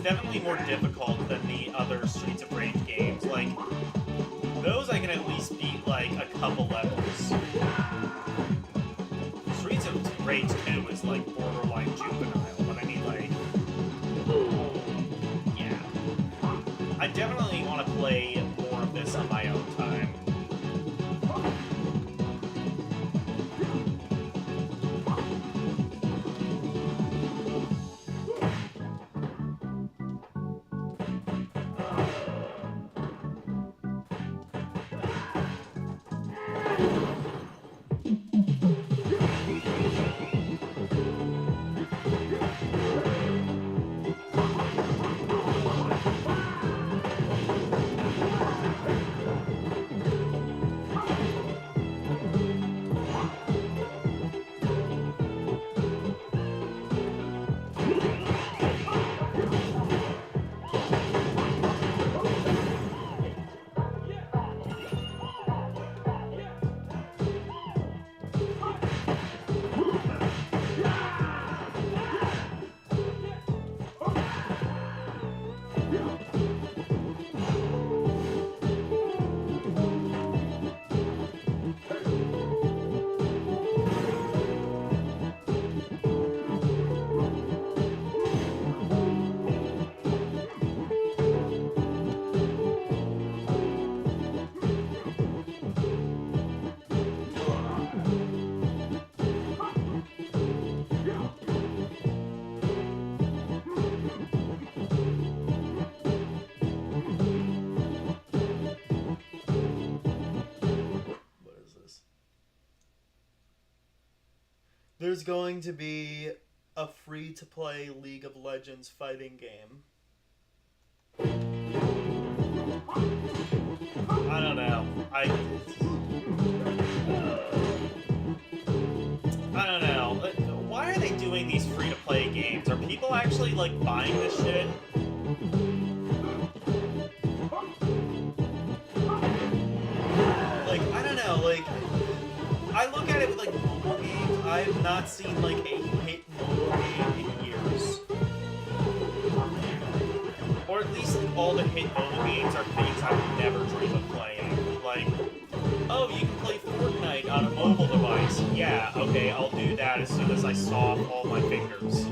definitely more difficult than the other Streets of Rage games. Like, those I can at least beat, like, a couple levels. Streets of Rage 2 is, like, borderline juvenile, but I mean, like... Yeah. I definitely want to play more of this on my own time. There's going to be a free-to-play League of Legends fighting game. I don't know. I don't know. Why are they doing these free-to-play games? Are people actually, like, buying this shit? Like, I don't know, like... I look at it with, like, mobile games. I have not seen, like, a hit mobile game in years. Or at least all the hit mobile games are things I would never dream of playing. Like, oh, you can play Fortnite on a mobile device. Yeah, okay, I'll do that as soon as I saw all my fingers.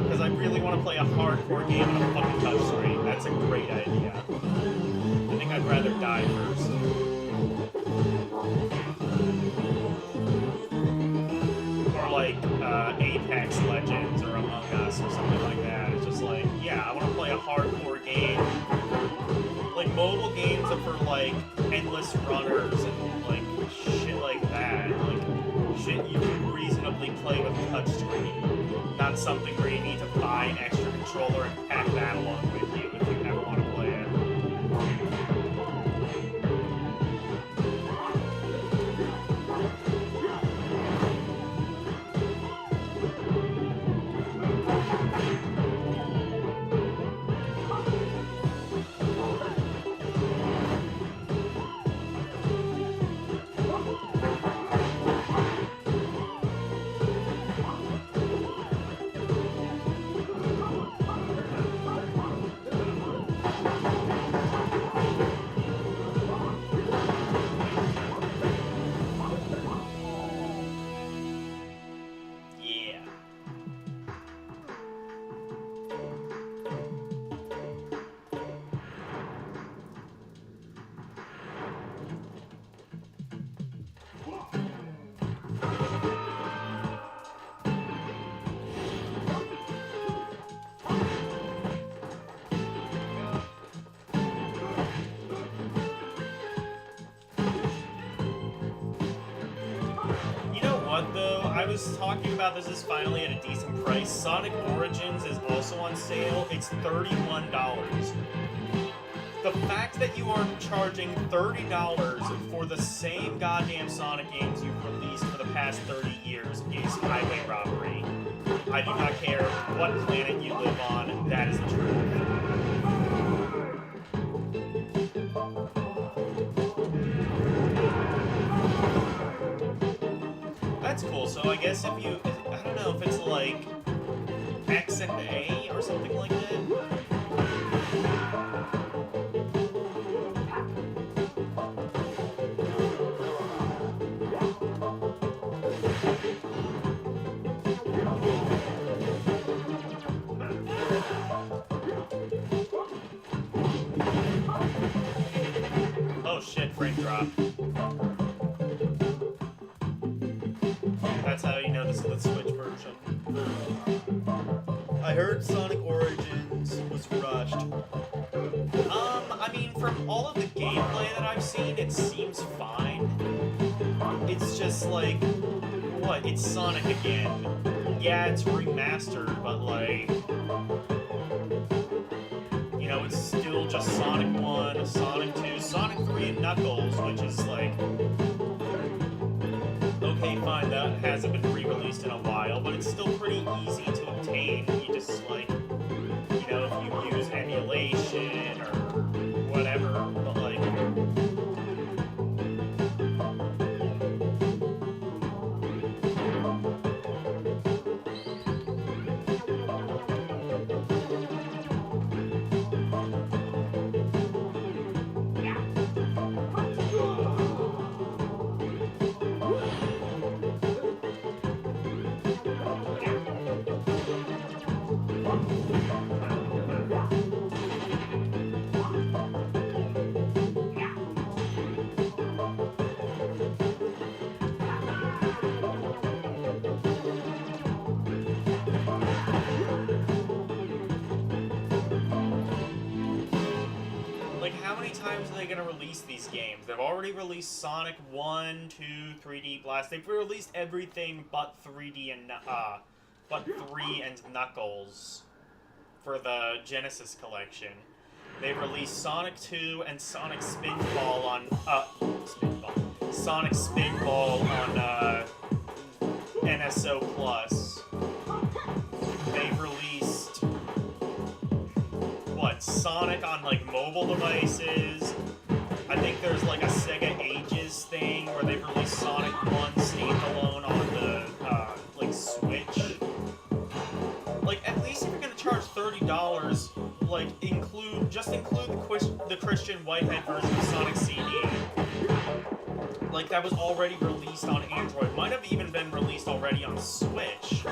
Because I really want to play a hardcore game on a fucking touchscreen. That's a great idea. I think I'd rather die first. Or like Apex Legends or Among Us or something like that. It's just like, yeah, I want to play a hardcore game. Like mobile games are for like endless runners and like shit like that. Like shit you can reasonably play with touchscreen. Not something where you need to buy an extra controller and pack that along with you if you ever want to play it. I was talking about this is finally at a decent price. Sonic Origins is also on sale. It's $31. The fact that you are charging $30 for the same goddamn Sonic games you've released for the past 30 years is highway robbery. I do not care what planet you live on, that is the truth. That's cool. So I guess if you, I don't know if it's like X and A or something like that. Oh shit, frame drop. That's how you know this is the Switch version. I heard Sonic Origins was rushed. I mean, from all of the gameplay that I've seen, it seems fine. It's just like, what? It's Sonic again. Yeah, it's remastered, but like, you know, it's still just Sonic 1, Sonic 2, Sonic 3, and Knuckles, which is like, okay, fine, that hasn't been re-released in a while, but it's still pretty easy to obtain. You just, like, you know, if you use emulation or whatever, but, like... How many times are they going to release these games? They've already released Sonic 1, 2, 3D Blast. They've released everything but 3D and but 3 and Knuckles for the Genesis collection. They've released Sonic 2 and Sonic Spinball on Sonic Spinball on NSO Plus. They've released Sonic on like mobile devices. I think there's like a Sega Ages thing where they've released Sonic 1 standalone on the like Switch. Like at least if you're gonna charge $30, like include the Christian Whitehead version of Sonic CD. Like that was already released on Android. Might have even been released already on Switch.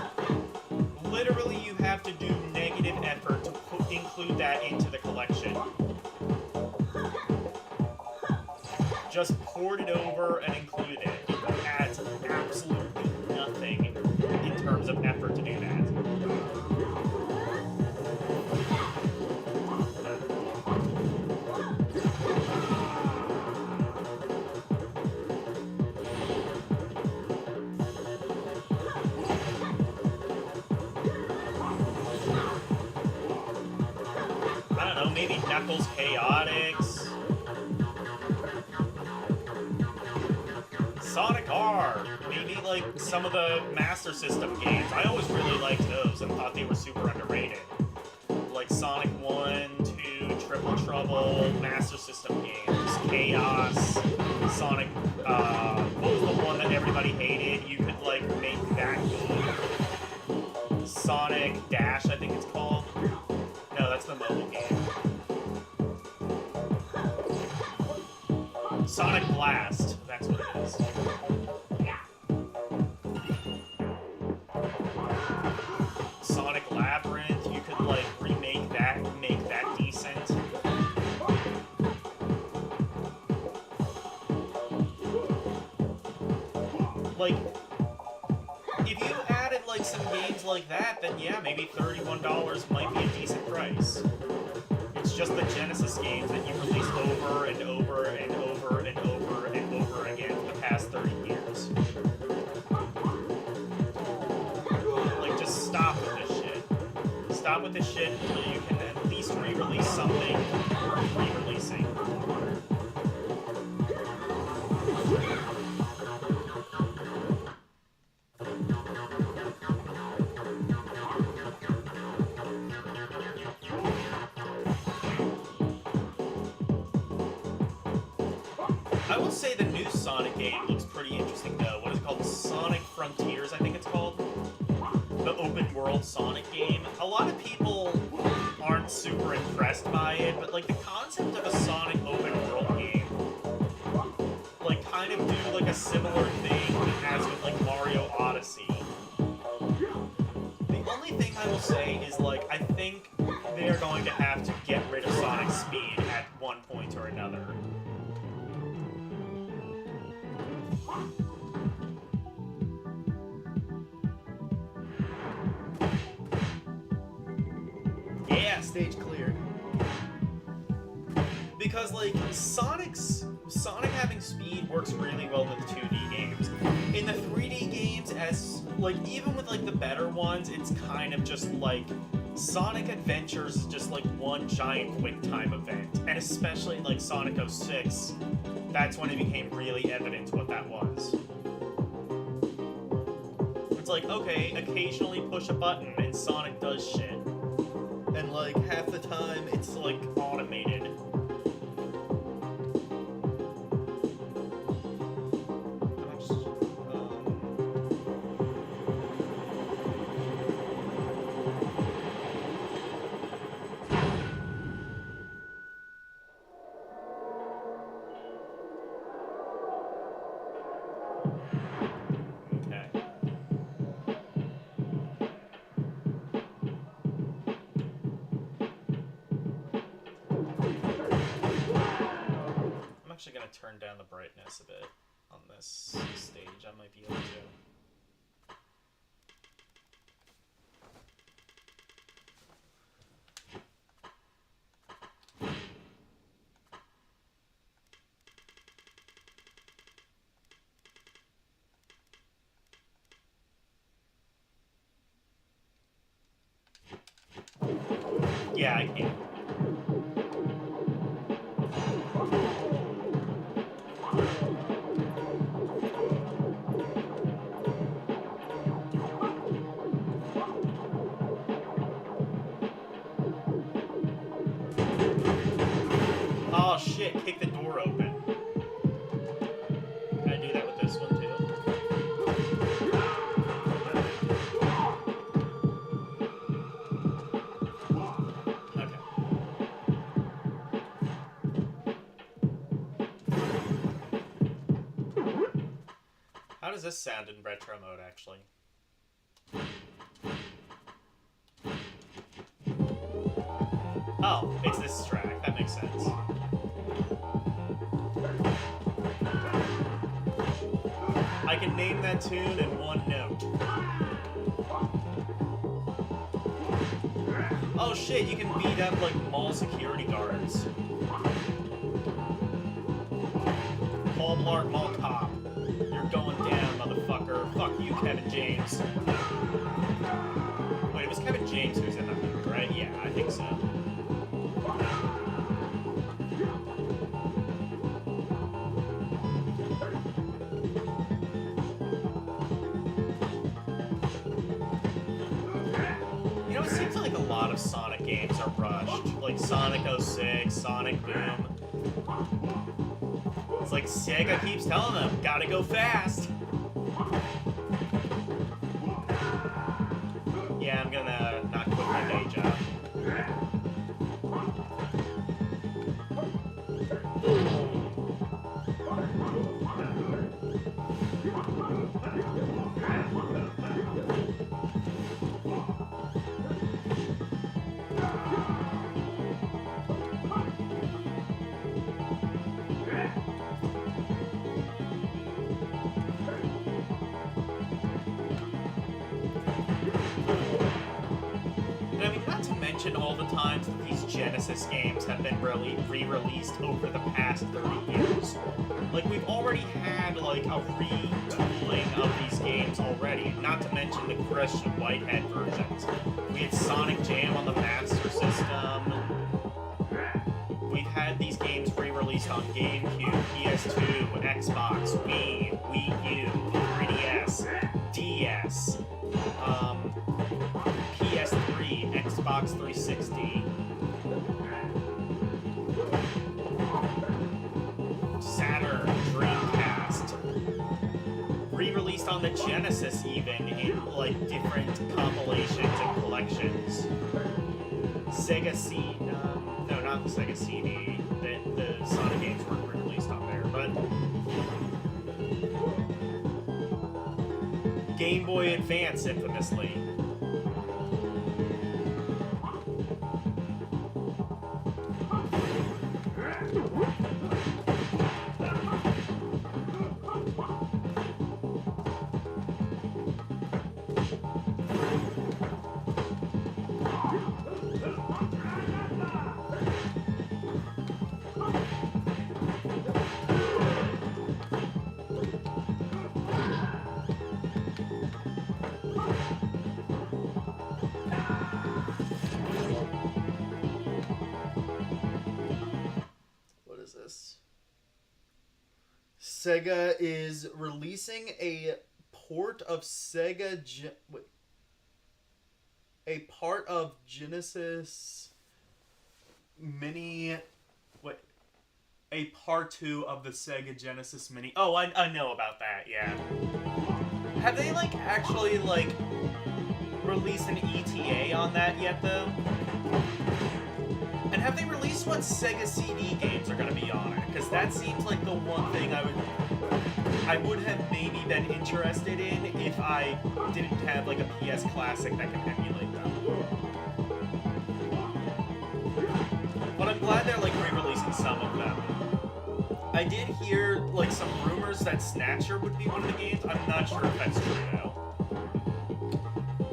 Literally, you have to do negative effort to include that into the collection. Just port it over and include it. It adds absolutely nothing in terms of effort to do that. Maybe Knuckles Chaotix. Sonic R. Maybe like some of the Master System games. I always really liked those and thought they were super underrated. Like Sonic 1, 2, Triple Trouble, Master System games, Chaos, Sonic, what was the one that everybody hated? You could like make that good. Sonic Dash, I think it's called. No, that's the mobile game. Sonic Blast, that's what it is. Sonic Labyrinth, you could like remake that and make that decent. Like, if you added like some games like that, then yeah, maybe $31 might be a decent price. It's just the Genesis games that you've released over and over and over and over and over again for the past 30 years. Like, just stop with this shit. Stop with this shit until you can at least re-release something worth re-releasing. I will say the new Sonic game looks pretty interesting though. What is it called? Sonic Frontiers, I think it's called. The open world Sonic game. A lot of people aren't super impressed by it, but like the concept of a Sonic open world game, like kind of do like a similar thing as with like Mario Odyssey. The only thing I will say is like I think they are going to have to get rid of Sonic's speed at one point or another. Yeah, stage cleared. Because like Sonic having speed works really well with 2D games. In the 3D games, as like even with like the better ones, it's kind of just like Sonic Adventures is just like one giant quick time event. And especially like Sonic 06, that's when it became really evident what that was. It's like, okay, occasionally push a button and Sonic does shit. And like half the time it's like automated. I'm actually going to turn down the brightness a bit on this stage. I might be able to. Yeah, I can. Oh shit, kick the door open. Can I do that with this one too? Okay. How does this sound in retro mode actually? Oh, it's this track. That makes sense. I can name that tune in one note. Oh shit, you can beat up like mall security guards. Paul Blart Mall Cop. You're going down, motherfucker. Fuck you, Kevin James. Wait, it was Kevin James who's in that movie, right? Yeah, I think so. You know, it seems like a lot of Sonic games are rushed. Like Sonic 06, Sonic Boom. It's like Sega keeps telling them, gotta go fast. Yeah, I'm gonna not quit my day job. All the times that these Genesis games have been re-released over the past 30 years. Like, we've already had, like, a retooling of these games already, not to mention the Christian Whitehead versions. We had Sonic Jam on the Master System. We've had these games re-released on GameCube, PS2, Xbox, Wii, Wii U, 3DS, DS, PS3, Xbox 360, Saturn, Dreamcast, re-released on on the Genesis even in like different compilations and collections. Sega CD, no, not the Sega CD. The Sonic games weren't released on there, but Game Boy Advance infamously. Sega is releasing a port of a part of Genesis Mini. A part 2 of the Sega Genesis Mini. Oh, I know about that. Yeah. Have they like actually like released an ETA on that yet though? And have they released what Sega CD games are going to be on it? Because that seems like the one thing I would have maybe been interested in if I didn't have like a PS Classic that can emulate them. But I'm glad they're like re-releasing some of them. I did hear like some rumors that Snatcher would be one of the games. I'm not sure if that's true though.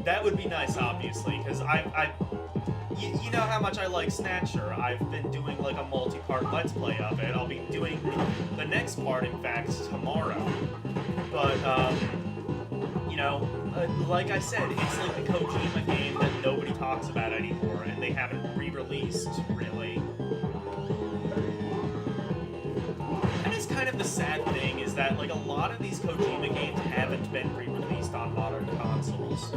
That would be nice, obviously, because you know how much I like Snatcher. I've been doing like a multi-part Let's Play of it. I'll be doing the next part, in fact, tomorrow. But, you know, like I said, it's like the Kojima game that nobody talks about anymore, and they haven't re-released, really. And it's kind of the sad thing, is that, like, a lot of these Kojima games haven't been re-released on modern consoles.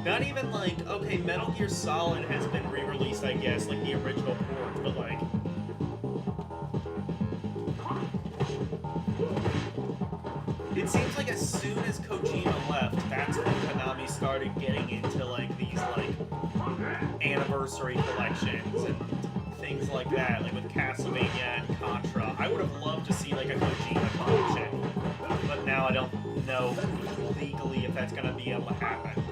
Not even like, okay, Metal Gear Solid has been re-released, I guess, like the original port, but like... It seems like as soon as Kojima left, that's when Konami started getting into like these like anniversary collections and things like that, like with Castlevania and Contra. I would have loved to see like a Kojima collection, but now I don't know legally if that's gonna be able to happen.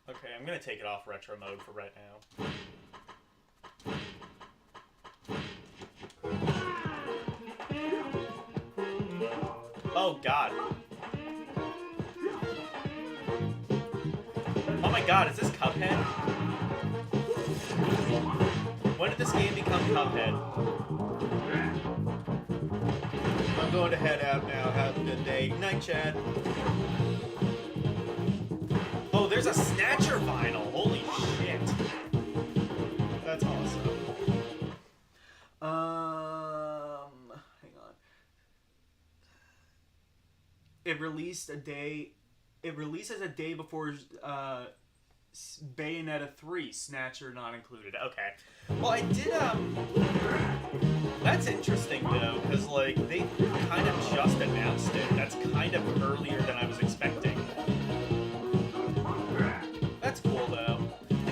Okay, I'm gonna take it off retro mode for right now. Oh god. Oh my god, is this Cuphead? When did this game become Cuphead? I'm going to head out now. Have a good day. Night, Chad. Oh, there's a Snatcher vinyl. Holy shit. That's awesome. Hang on. It releases a day before Bayonetta 3, Snatcher not included. Okay. Well, I did, that's interesting, though, because, like, they kind of just announced it. That's kind of earlier than I was expecting. That's cool, though.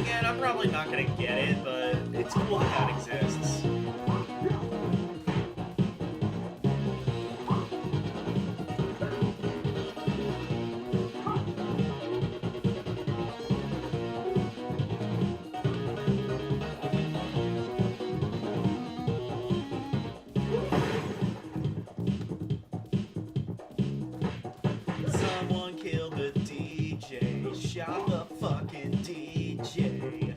Again, I'm probably not going to get it, but it's cool that that exists. Someone killed the DJ, shot the fucking DJ.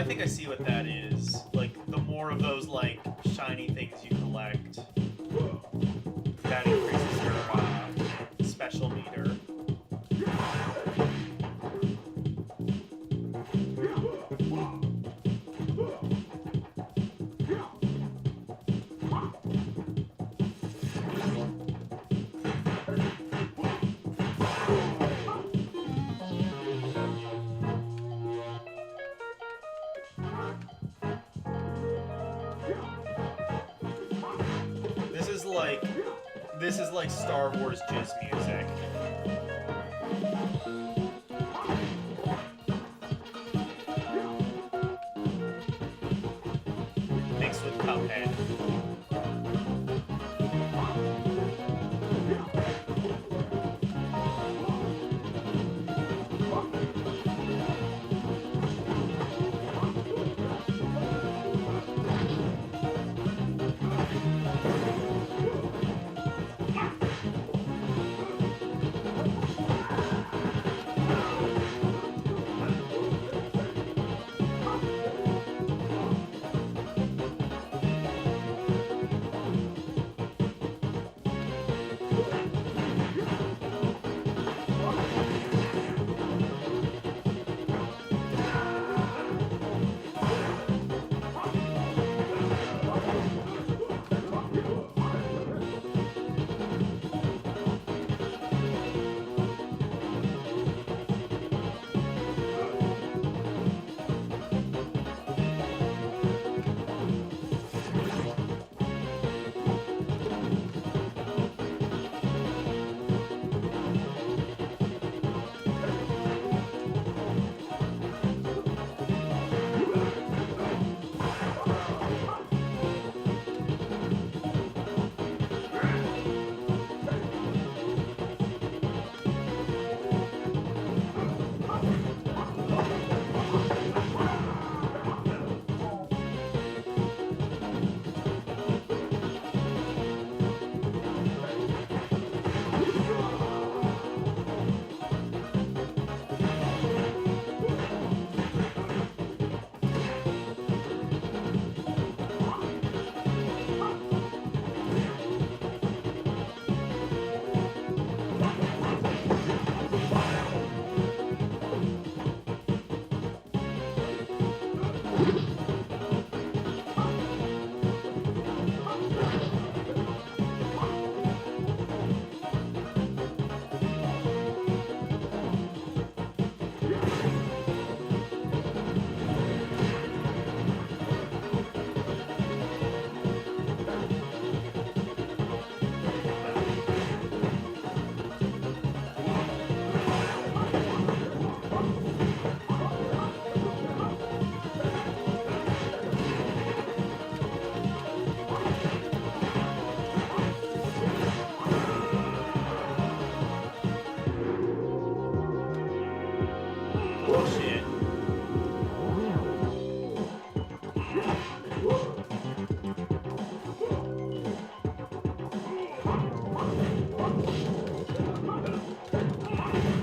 I think I see what that is. Like, the more of those, like, shiny things you collect, that increases your special meter. This is like Star Wars jizz music. Mixed with Cuphead.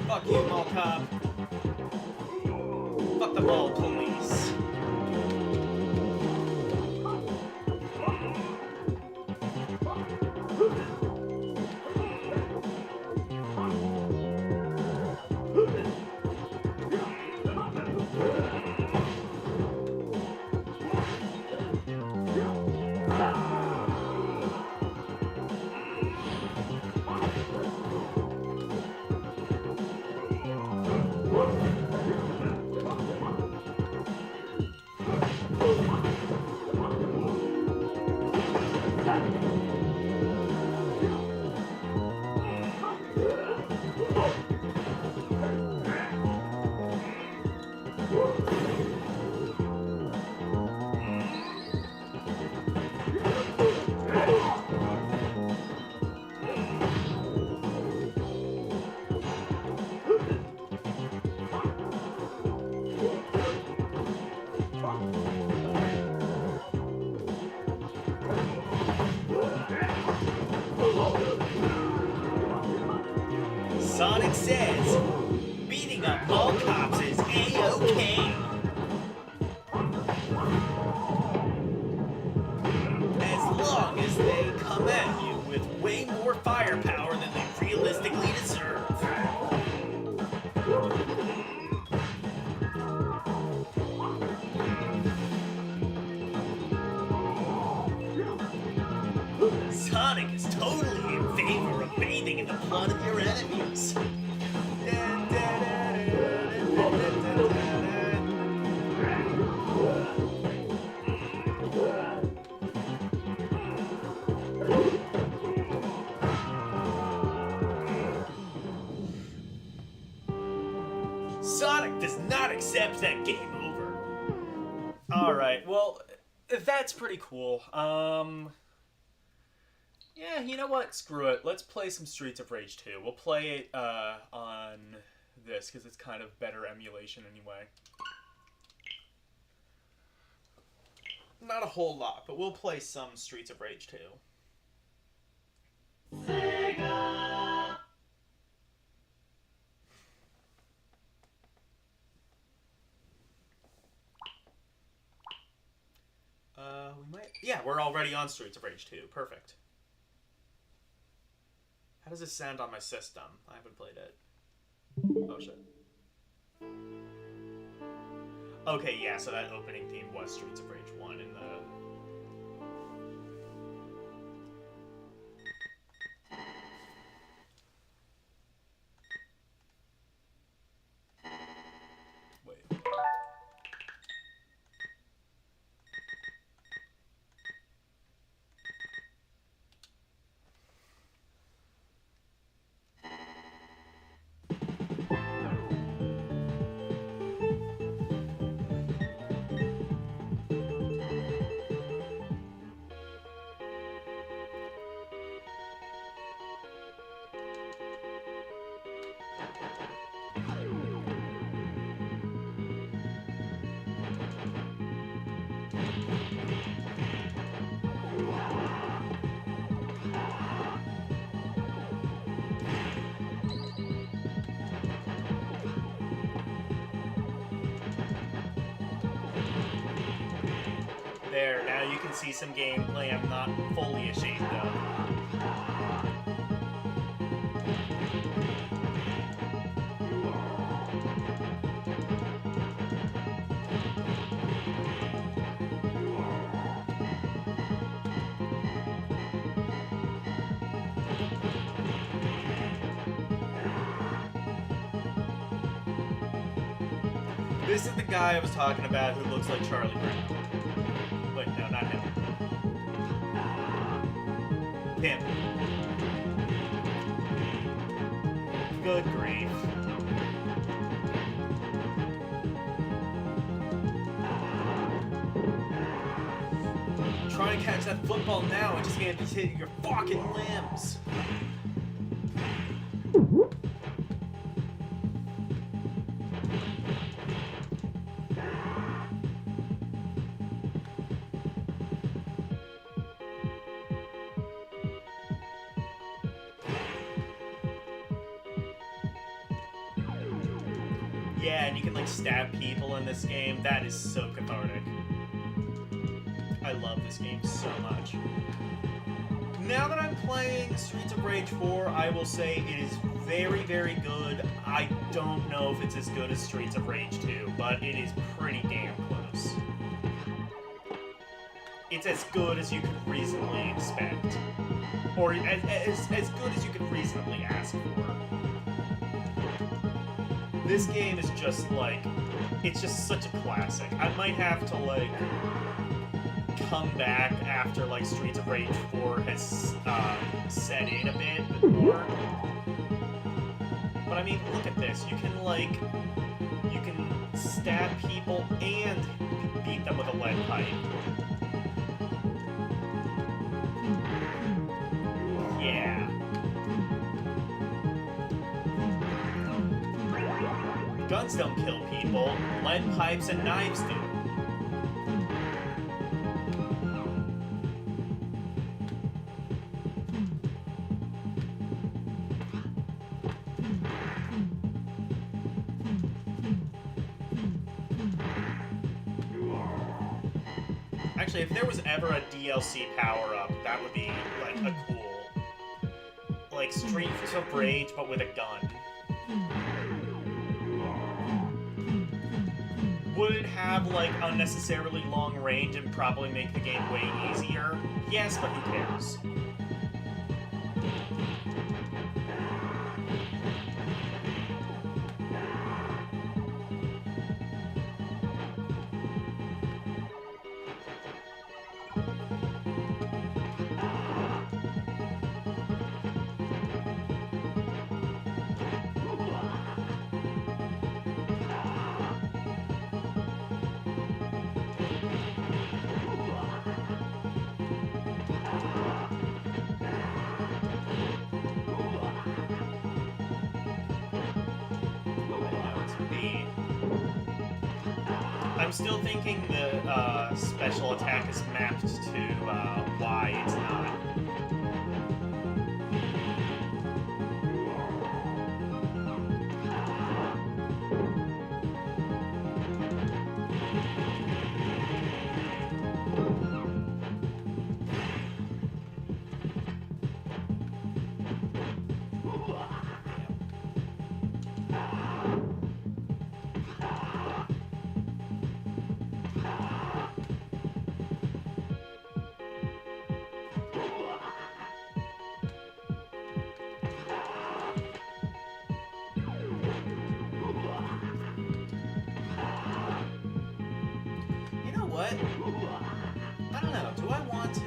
Fuck you, mall cop. Fuck the mall police. Sonic says, beating up mall cops is A-OK. Sonic is totally in favor of bathing in the blood of your enemies. Sonic does not accept that game over. Alright, well, that's pretty cool. Yeah, you know what? Screw it. Let's play some Streets of Rage 2. We'll play it on this, because it's kind of better emulation anyway. Not a whole lot, but we'll play some Streets of Rage 2. Sega! We might... Yeah, we're already on Streets of Rage 2. Perfect. How does this sound on my system? I haven't played it. Oh, shit. Okay, yeah, so that opening theme was Streets of Rage 1 in the... Wait. There, now you can see some gameplay I'm not fully ashamed of. This is the guy I was talking about who looks like Charlie Brown. Wait, no, not him. Him. Good grief. Trying to catch that football now and just gonna be hitting your fucking limbs. Yeah, and you can like stab people in this game. That is so cathartic. I love this game so much. Now that I'm playing Streets of Rage 4, I will say it is very, very good. I don't know if it's as good as Streets of Rage 2, but it is pretty damn close. It's as good as you could reasonably expect. Or as good as you could reasonably ask for. This game is just like, it's just such a classic. I might have to like come back after like Streets of Rage 4 has set in a bit more. But I mean, look at this. You can like, you can stab people and beat them with a lead pipe. Yeah. Guns don't kill people. Lead pipes and knives do. Actually, if there was ever a DLC power-up, that would be, like, a cool... like, Streets of Rage, but with a gun. Would it have, like, unnecessarily long range and probably make the game way easier? Yes, but who cares? I'm still thinking the special attack is mapped to Y. It's not. You know what? I don't know. Do I want to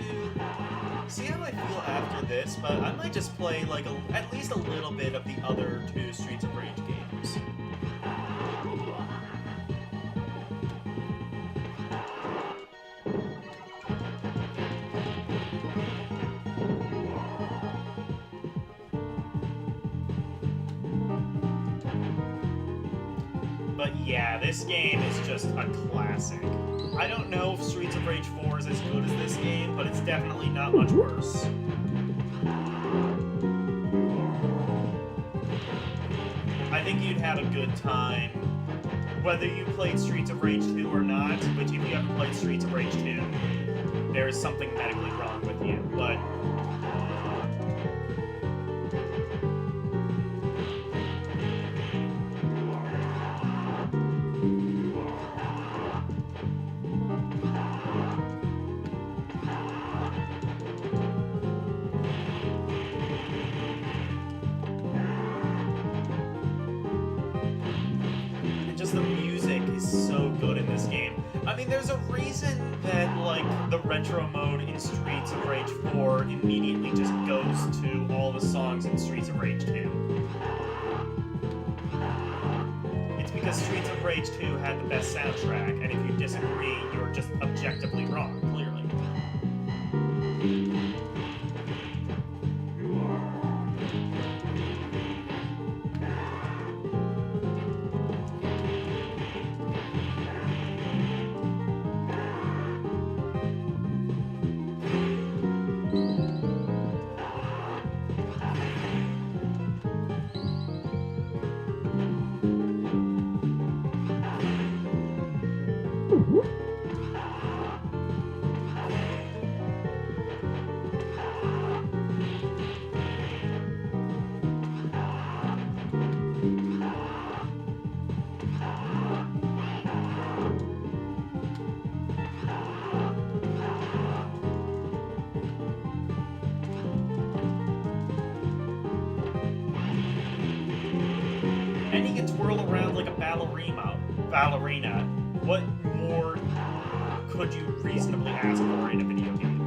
see how I feel after this? But I might just play like at least a little bit of the other two Streets of Rage games. But yeah, this game is just a classic. I don't know if Streets of Rage 4 is as good as this game, but it's definitely not much worse. I think you'd have a good time whether you played Streets of Rage 2 or not, which if you haven't played Streets of Rage 2, there is something medically wrong with you, but... just the music is so good in this game. I mean, there's a reason that, like, the retro mode in Streets of Rage 4 immediately just goes to all the songs in Streets of Rage 2. It's because Streets of Rage 2 had the best soundtrack, and if you disagree, you're just objectively wrong, clearly. And he can twirl around like a ballerina. What more could you reasonably ask for in a video game?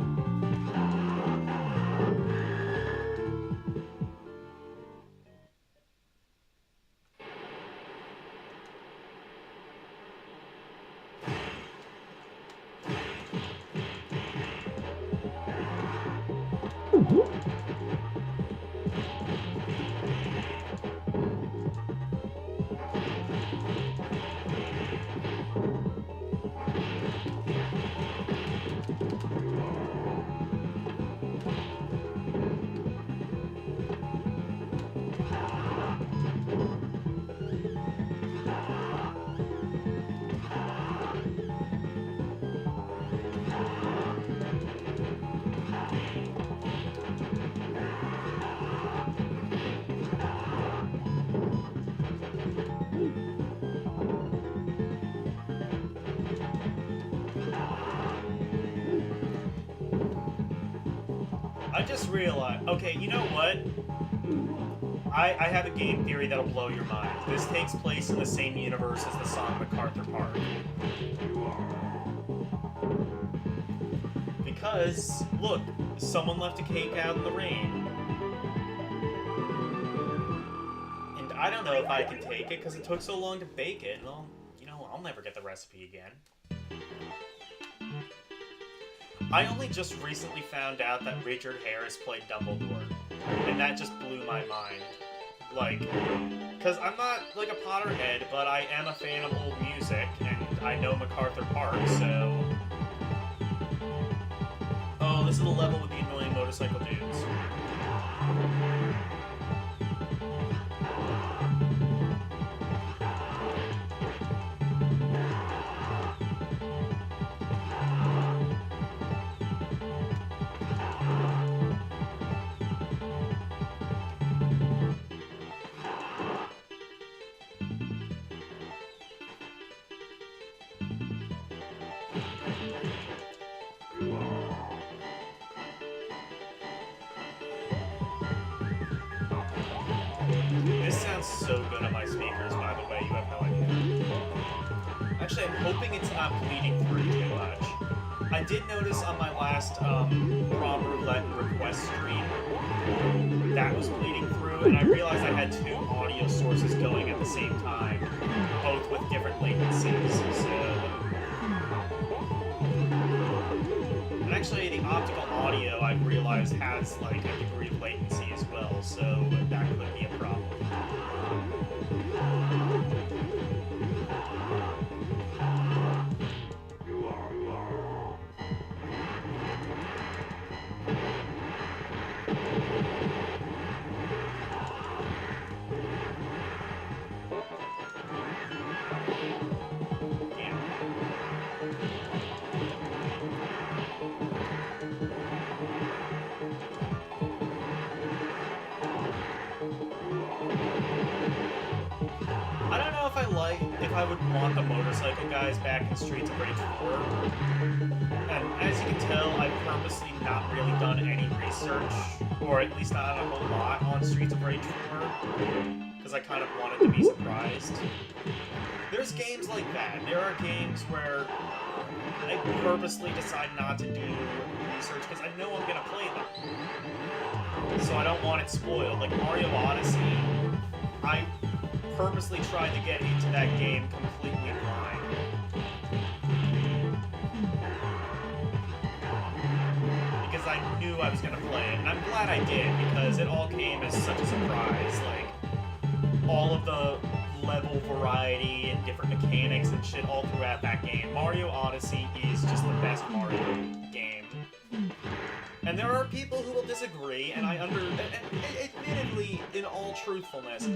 I just realized, okay, you know what? I have a game theory that'll blow your mind. This takes place in the same universe as the song MacArthur Park. Because, look, someone left a cake out in the rain. And I don't know if I can take it, because it took so long to bake it, and I'll never get the recipe again. I only just recently found out that Richard Harris played Dumbledore, and that just blew my mind. Like, because I'm not, like, a Potterhead, but I am a fan of old music, and I know MacArthur Park, so... Oh, this is the level with the annoying motorcycle dudes. This sounds so good on my speakers, by the way, you have no idea. Actually, I'm hoping it's not bleeding through too much. I did notice on my last prom roulette request stream that was bleeding through, and I realized I had two audio sources going at the same time, both with different latencies, so... And actually, the optical audio, I realized, has, like, a degree of latency as well, so that could be a problem. If I would want the motorcycle guys back in Streets of Rage 4. And as you can tell, I've purposely not really done any research, or at least not a whole lot, on Streets of Rage 4, because I kind of wanted to be surprised. There's games like that. There are games where I purposely decide not to do research, because I know I'm going to play them. So I don't want it spoiled. Like Mario Odyssey, I purposely tried to get into that game completely blind. Because I knew I was going to play it, and I'm glad I did, because it all came as such a surprise. Like, all of the level variety and different mechanics and shit all throughout that game. Mario Odyssey is just the best Mario game. And there are people who will disagree, and admittedly, in all truthfulness,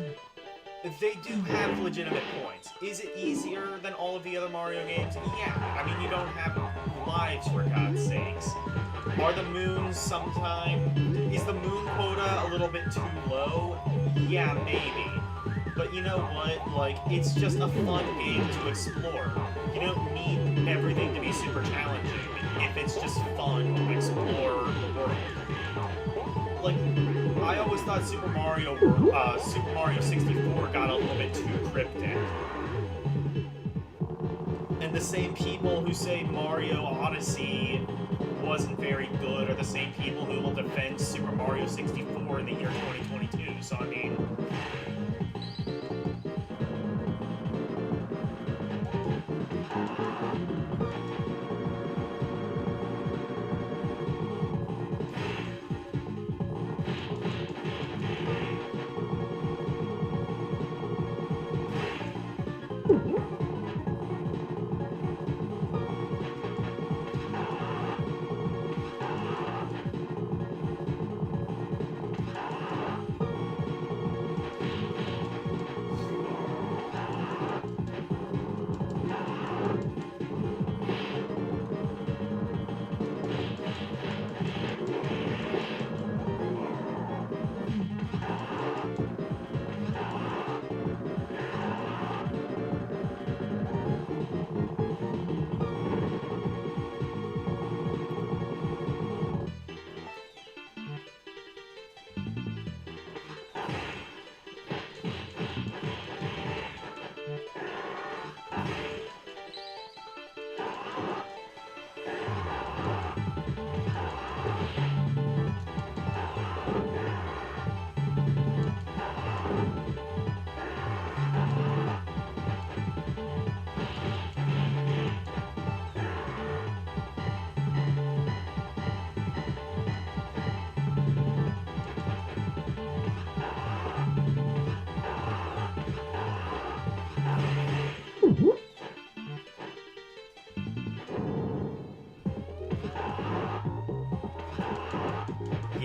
they do have legitimate points. Is it easier than all of the other Mario games? Yeah. I mean, you don't have lives, for God's sakes. Are the moons is the moon quota a little bit too low? Yeah, maybe. But you know what? Like, it's just a fun game to explore. You don't need everything to be super challenging if it's just fun to explore the world. Like, I always thought Super Mario 64 got a little bit too cryptic. And the same people who say Mario Odyssey wasn't very good are the same people who will defend Super Mario 64 in the year 2022, so I mean...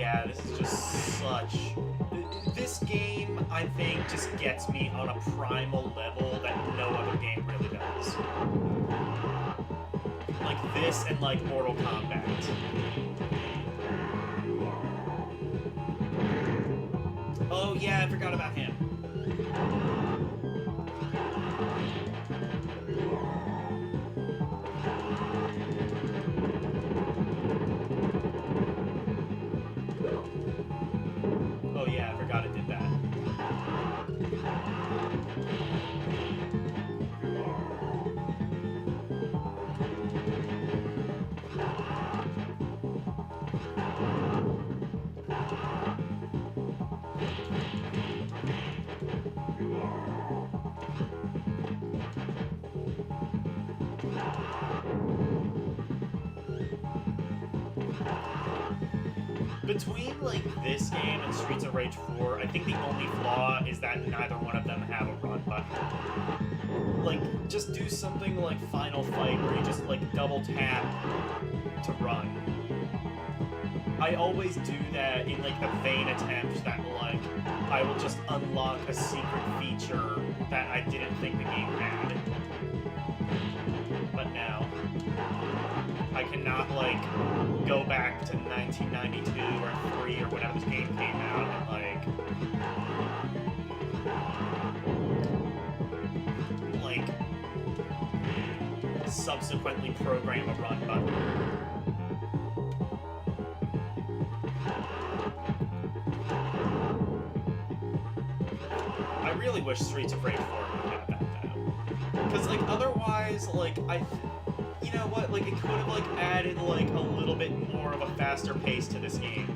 yeah, this is just such... This game, I think, just gets me on a primal level that no other game really does. Like this and like Mortal Kombat. Oh yeah, I forgot about him. Oh yeah, I forgot it did that. Between, like, this game and Streets of Rage 4, I think the only flaw is that neither one of them have a run button. Like, just do something like Final Fight where you just, like, double tap to run. I always do that in, like, the vain attempt that, like, I will just unlock a secret feature that I didn't think the game had. But now, I cannot, like, go back to 1992 or 3 or whenever this game came out and, like, subsequently program a run button. I really wish Streets of Rage 4 would have that, though. Because, like, otherwise, like, you know what, like, it could have, like, added, like, a little bit more of a faster pace to this game.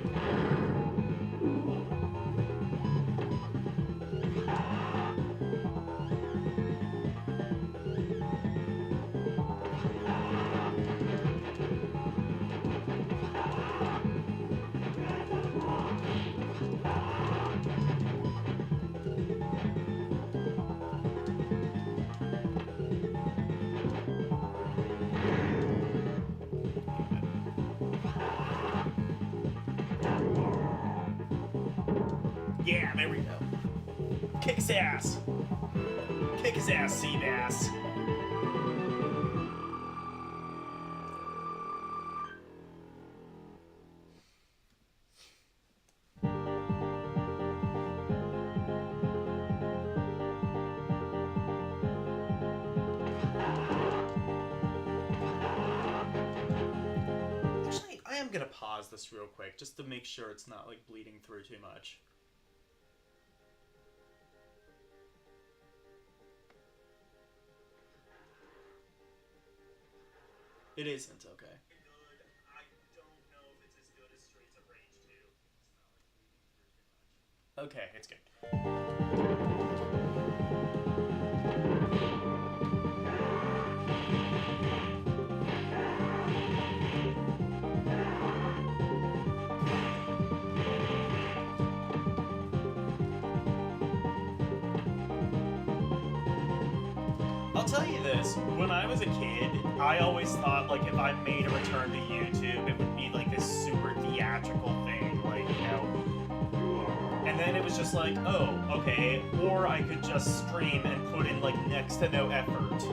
Yeah, there we go. Kick his ass! Kick his ass, Seabass! Actually, I am gonna pause this real quick, just to make sure it's not, like, bleeding through too much. It isn't, okay. Good. I don't know if it's as good as Streets of Rage 2. It's not like bleeding through too much. Okay, it's good. I'll tell you this, when I was a kid, I always thought, like, if I made a return to YouTube, it would be, like, this super theatrical thing, like, you know. And then it was just like, oh, okay, or I could just stream and put in, like, next to no effort.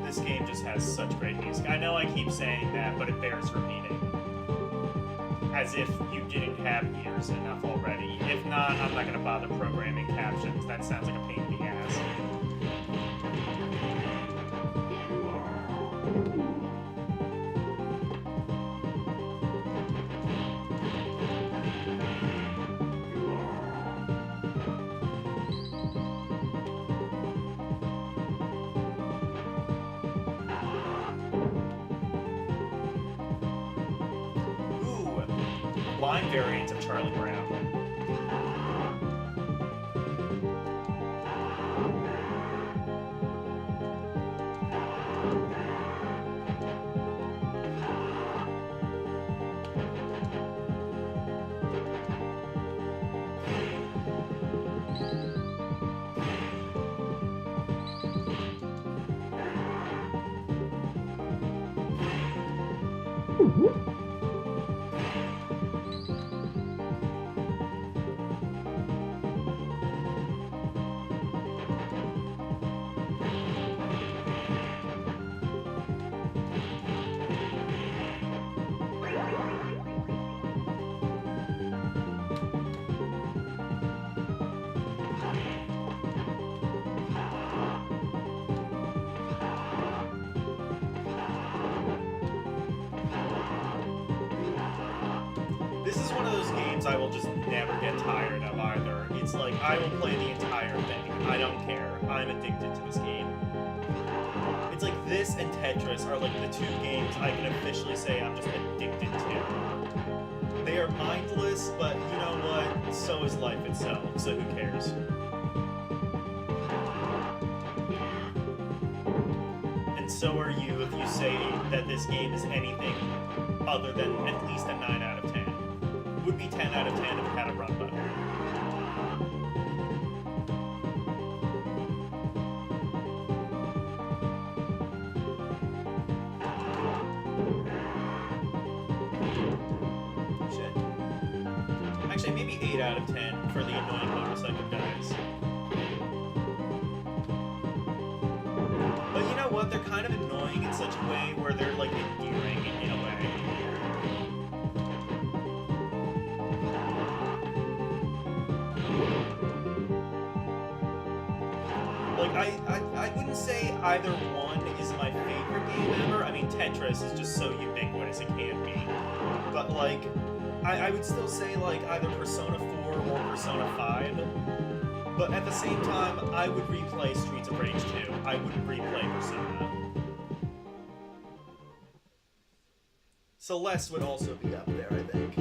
This game just has such great music. I know I keep saying that, but it bears repeating. As if you didn't have ears enough already. If not, I'm not gonna bother programming captions. That sounds like a pain in the ass. blind variant of Charlie Brown. This is one of those games I will just never get tired of either. It's like, I will play the entire thing. I don't care. I'm addicted to this game. It's like this and Tetris are like the two games I can officially say I'm just addicted to. They are mindless, but you know what? So is life itself, so who cares? And so are you if you say that this game is anything other than at least a 9 out of 10. Would be 10 out of 10 if it had a run button. Shit. Actually, maybe 8 out of 10 for the annoying motorcycle guys. But you know what? They're kind of annoying in such a way where they're like endearing in a way. I wouldn't say either one is my favorite game ever. I mean, Tetris is just so ubiquitous it can't be. But, like, I would still say, like, either Persona 4 or Persona 5. But at the same time, I would replay Streets of Rage 2. I wouldn't replay Persona. Celeste would also be up there, I think.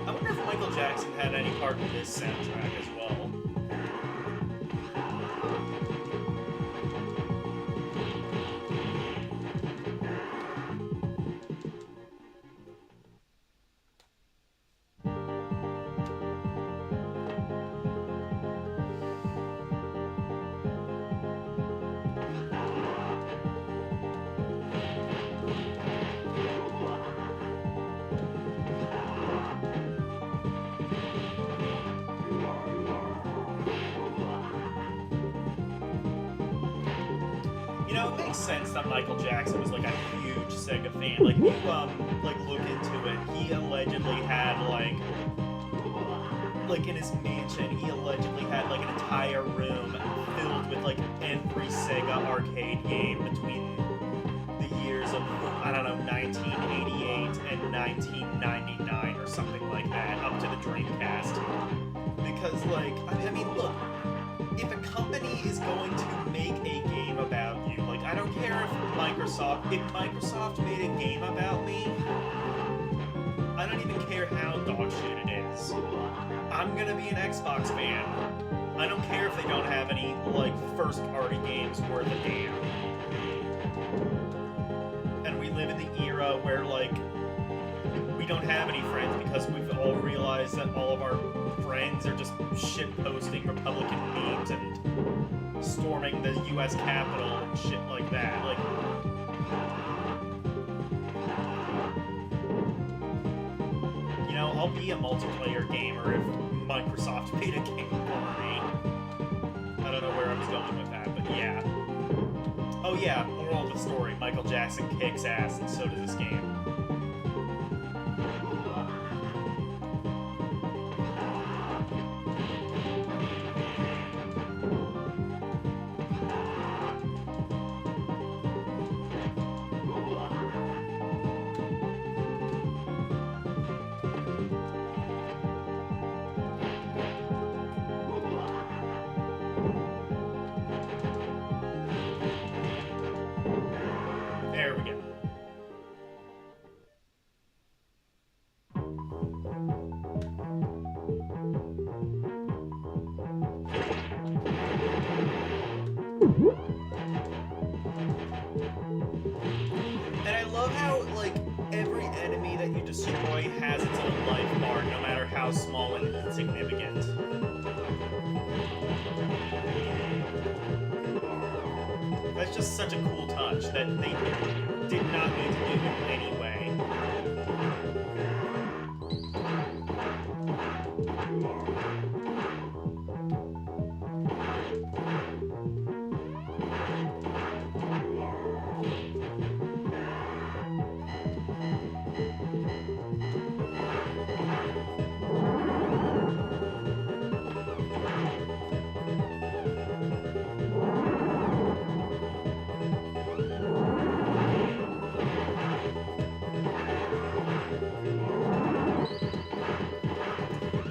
I wonder if Michael Jackson had any part in this soundtrack as well. It makes sense that Michael Jackson was like a huge Sega fan. Like, you like look into it, he allegedly had like in his mansion, he allegedly had like an entire room filled with like every Sega arcade game between the years of, I don't know, 1988 and 1999 or something like that, up to the Dreamcast. Because like, I mean, look, if a company is going to make a game about you, like, I don't care if Microsoft made a game about me, I don't even care how dog shit it is. I'm gonna be an Xbox fan. I don't care if they don't have any, like, first-party games worth a damn. And we live in the era where, like, we don't have any friends because we've all realized that all of our friends are just shit-posting Republican memes and storming the U.S. Capitol and shit like that. Like, you know, I'll be a multiplayer gamer if Microsoft made a game for me. I don't know where I was going with that, but yeah. Oh yeah, moral of the story, Michael Jackson kicks ass, and so does this game. There we go. And I love how, like, every enemy that you destroy has its own life bar, no matter how small and insignificant. That's just such a cool touch that they did not need to do in any way.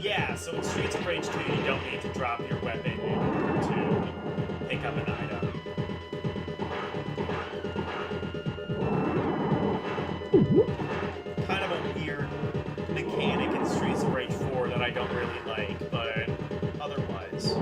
Yeah, so in Streets of Rage 2, you don't need to drop your weapon in order to pick up an item. Kind of a weird mechanic in Streets of Rage 4 that I don't really like, but otherwise.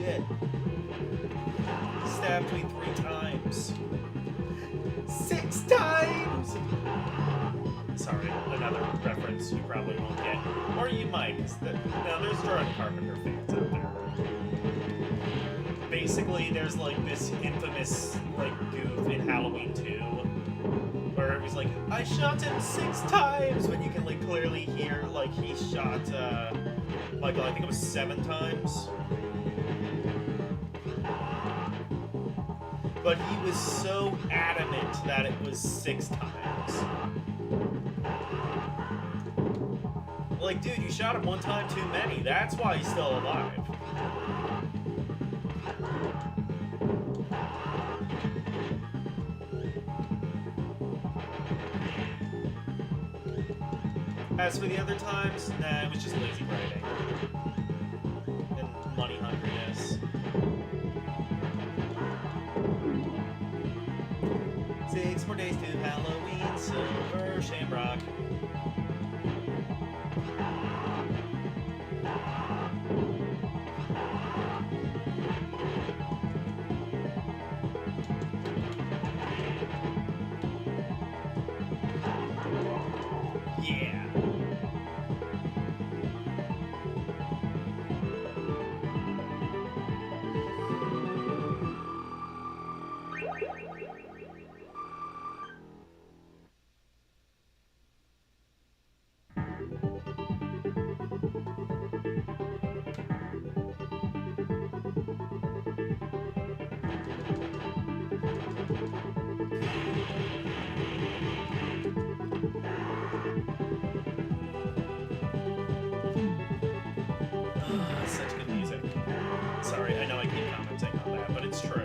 shit. He stabbed me 3 times. 6 times! Sorry, another reference you probably won't get. Or you might. Now, there's Jordan Carpenter fans out there. Basically, there's like this infamous like goof in Halloween 2 where it was like, I shot him 6 times, when you can like clearly hear like he shot Michael, I think it was 7 times. But he was so adamant that it was 6 times. Like, dude, you shot him 1 time too many. That's why he's still alive. As for the other times, nah, it was just lazy writing. And money hungriness. 6 more days to Halloween, Silver Shamrock. Yeah. Such good music. Sorry, I know I keep commenting on that, but it's true.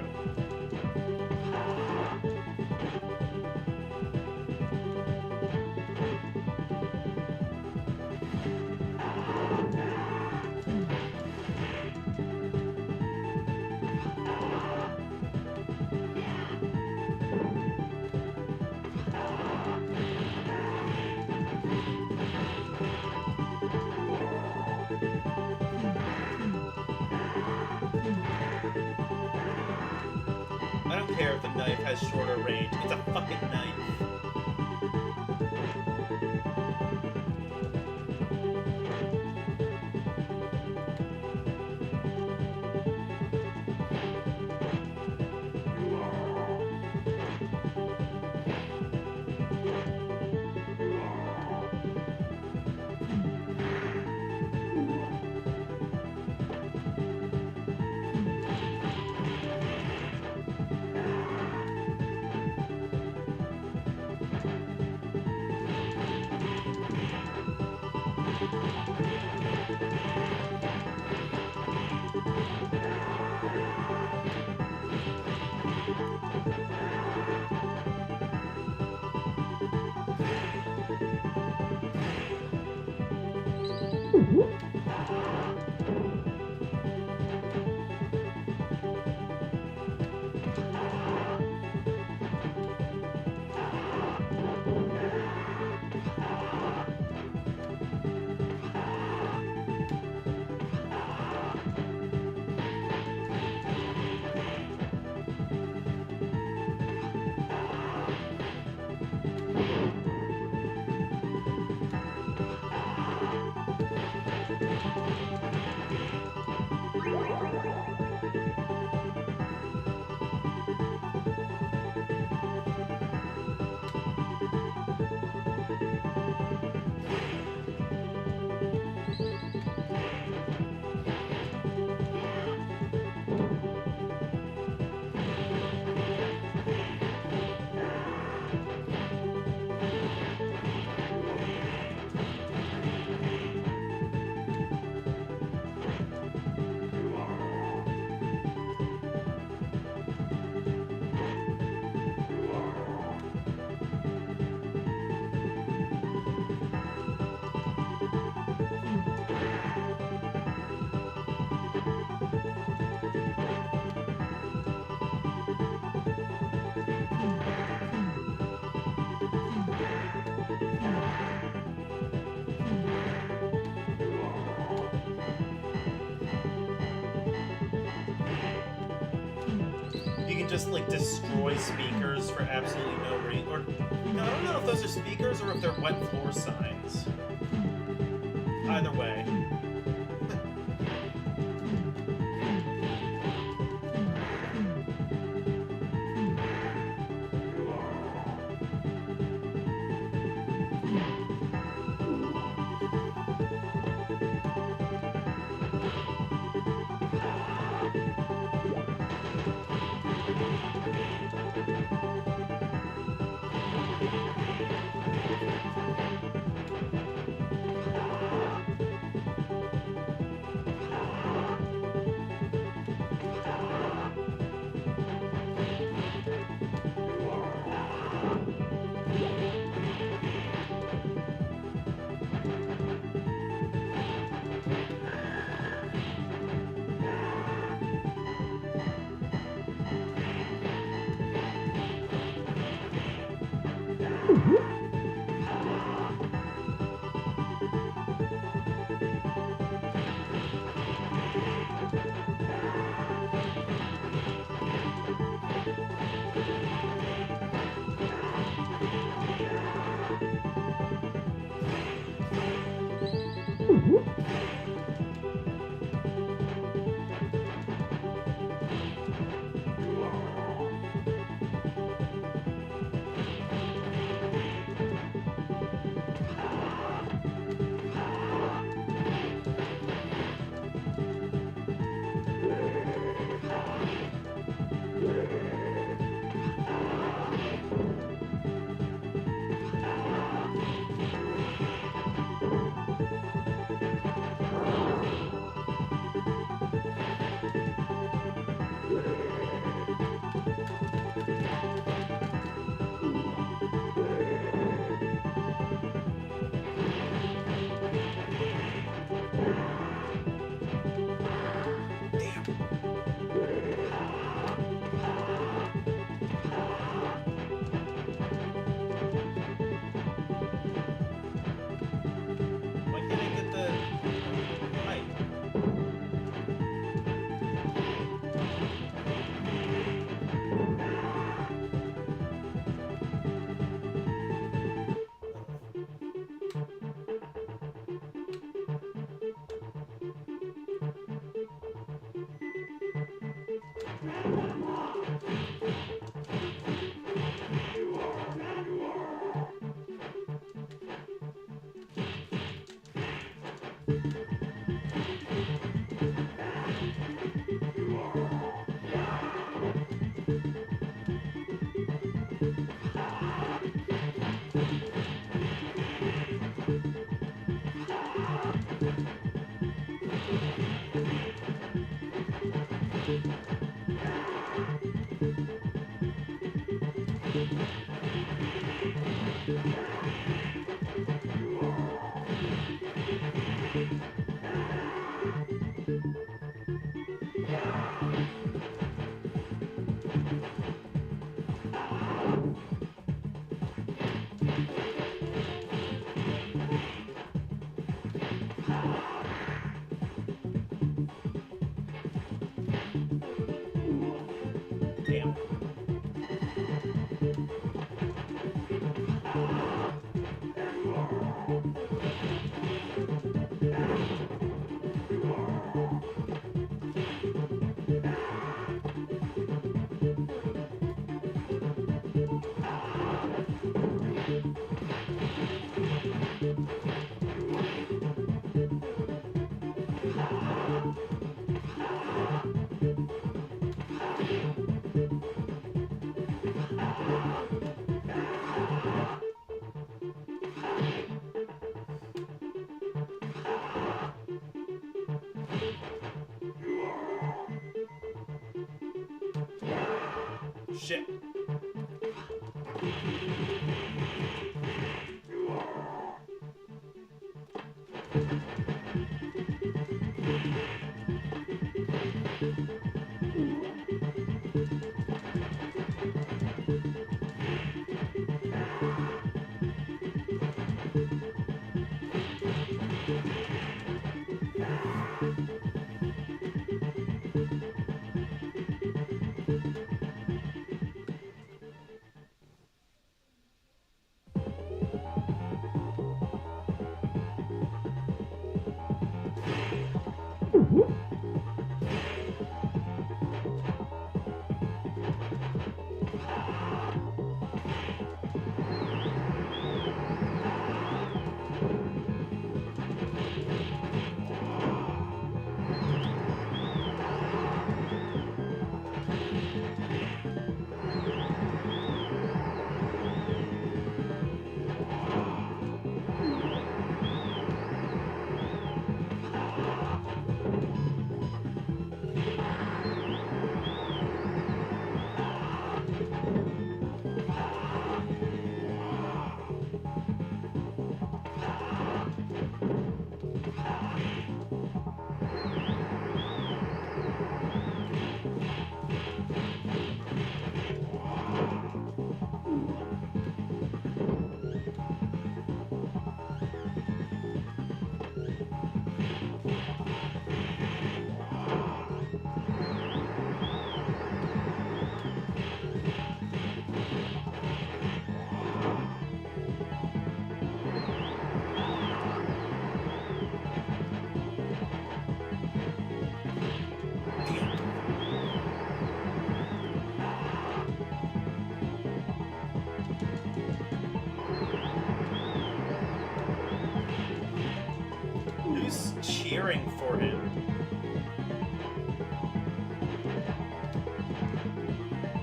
I don't care if the knife has shorter range. It's a fucking knife. just like destroy speakers for absolutely no reason. Or no, I don't know if those are speakers or if they're wet floor signs. Either way. Damn. Shit. cheering for him.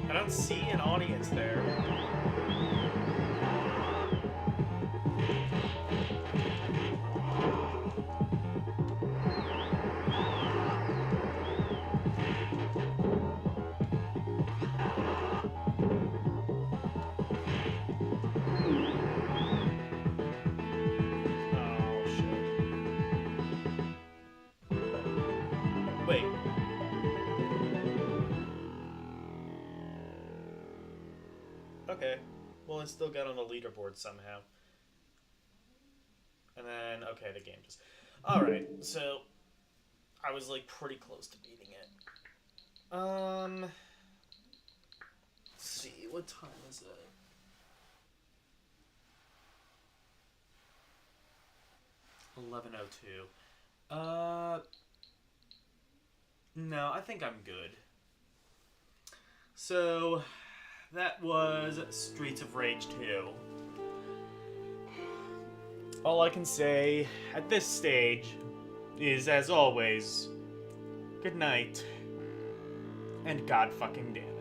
I don't see an audience there. Oh, shit. Wait. Okay. Well, I still got on the leaderboard somehow. And then, okay, the game just... Alright, so... I was, like, pretty close to beating it. Let's see, what time is it? $11:02. No, I think I'm good. So, that was Streets of Rage 2. All I can say at this stage is, as always, good night, and God fucking damn it.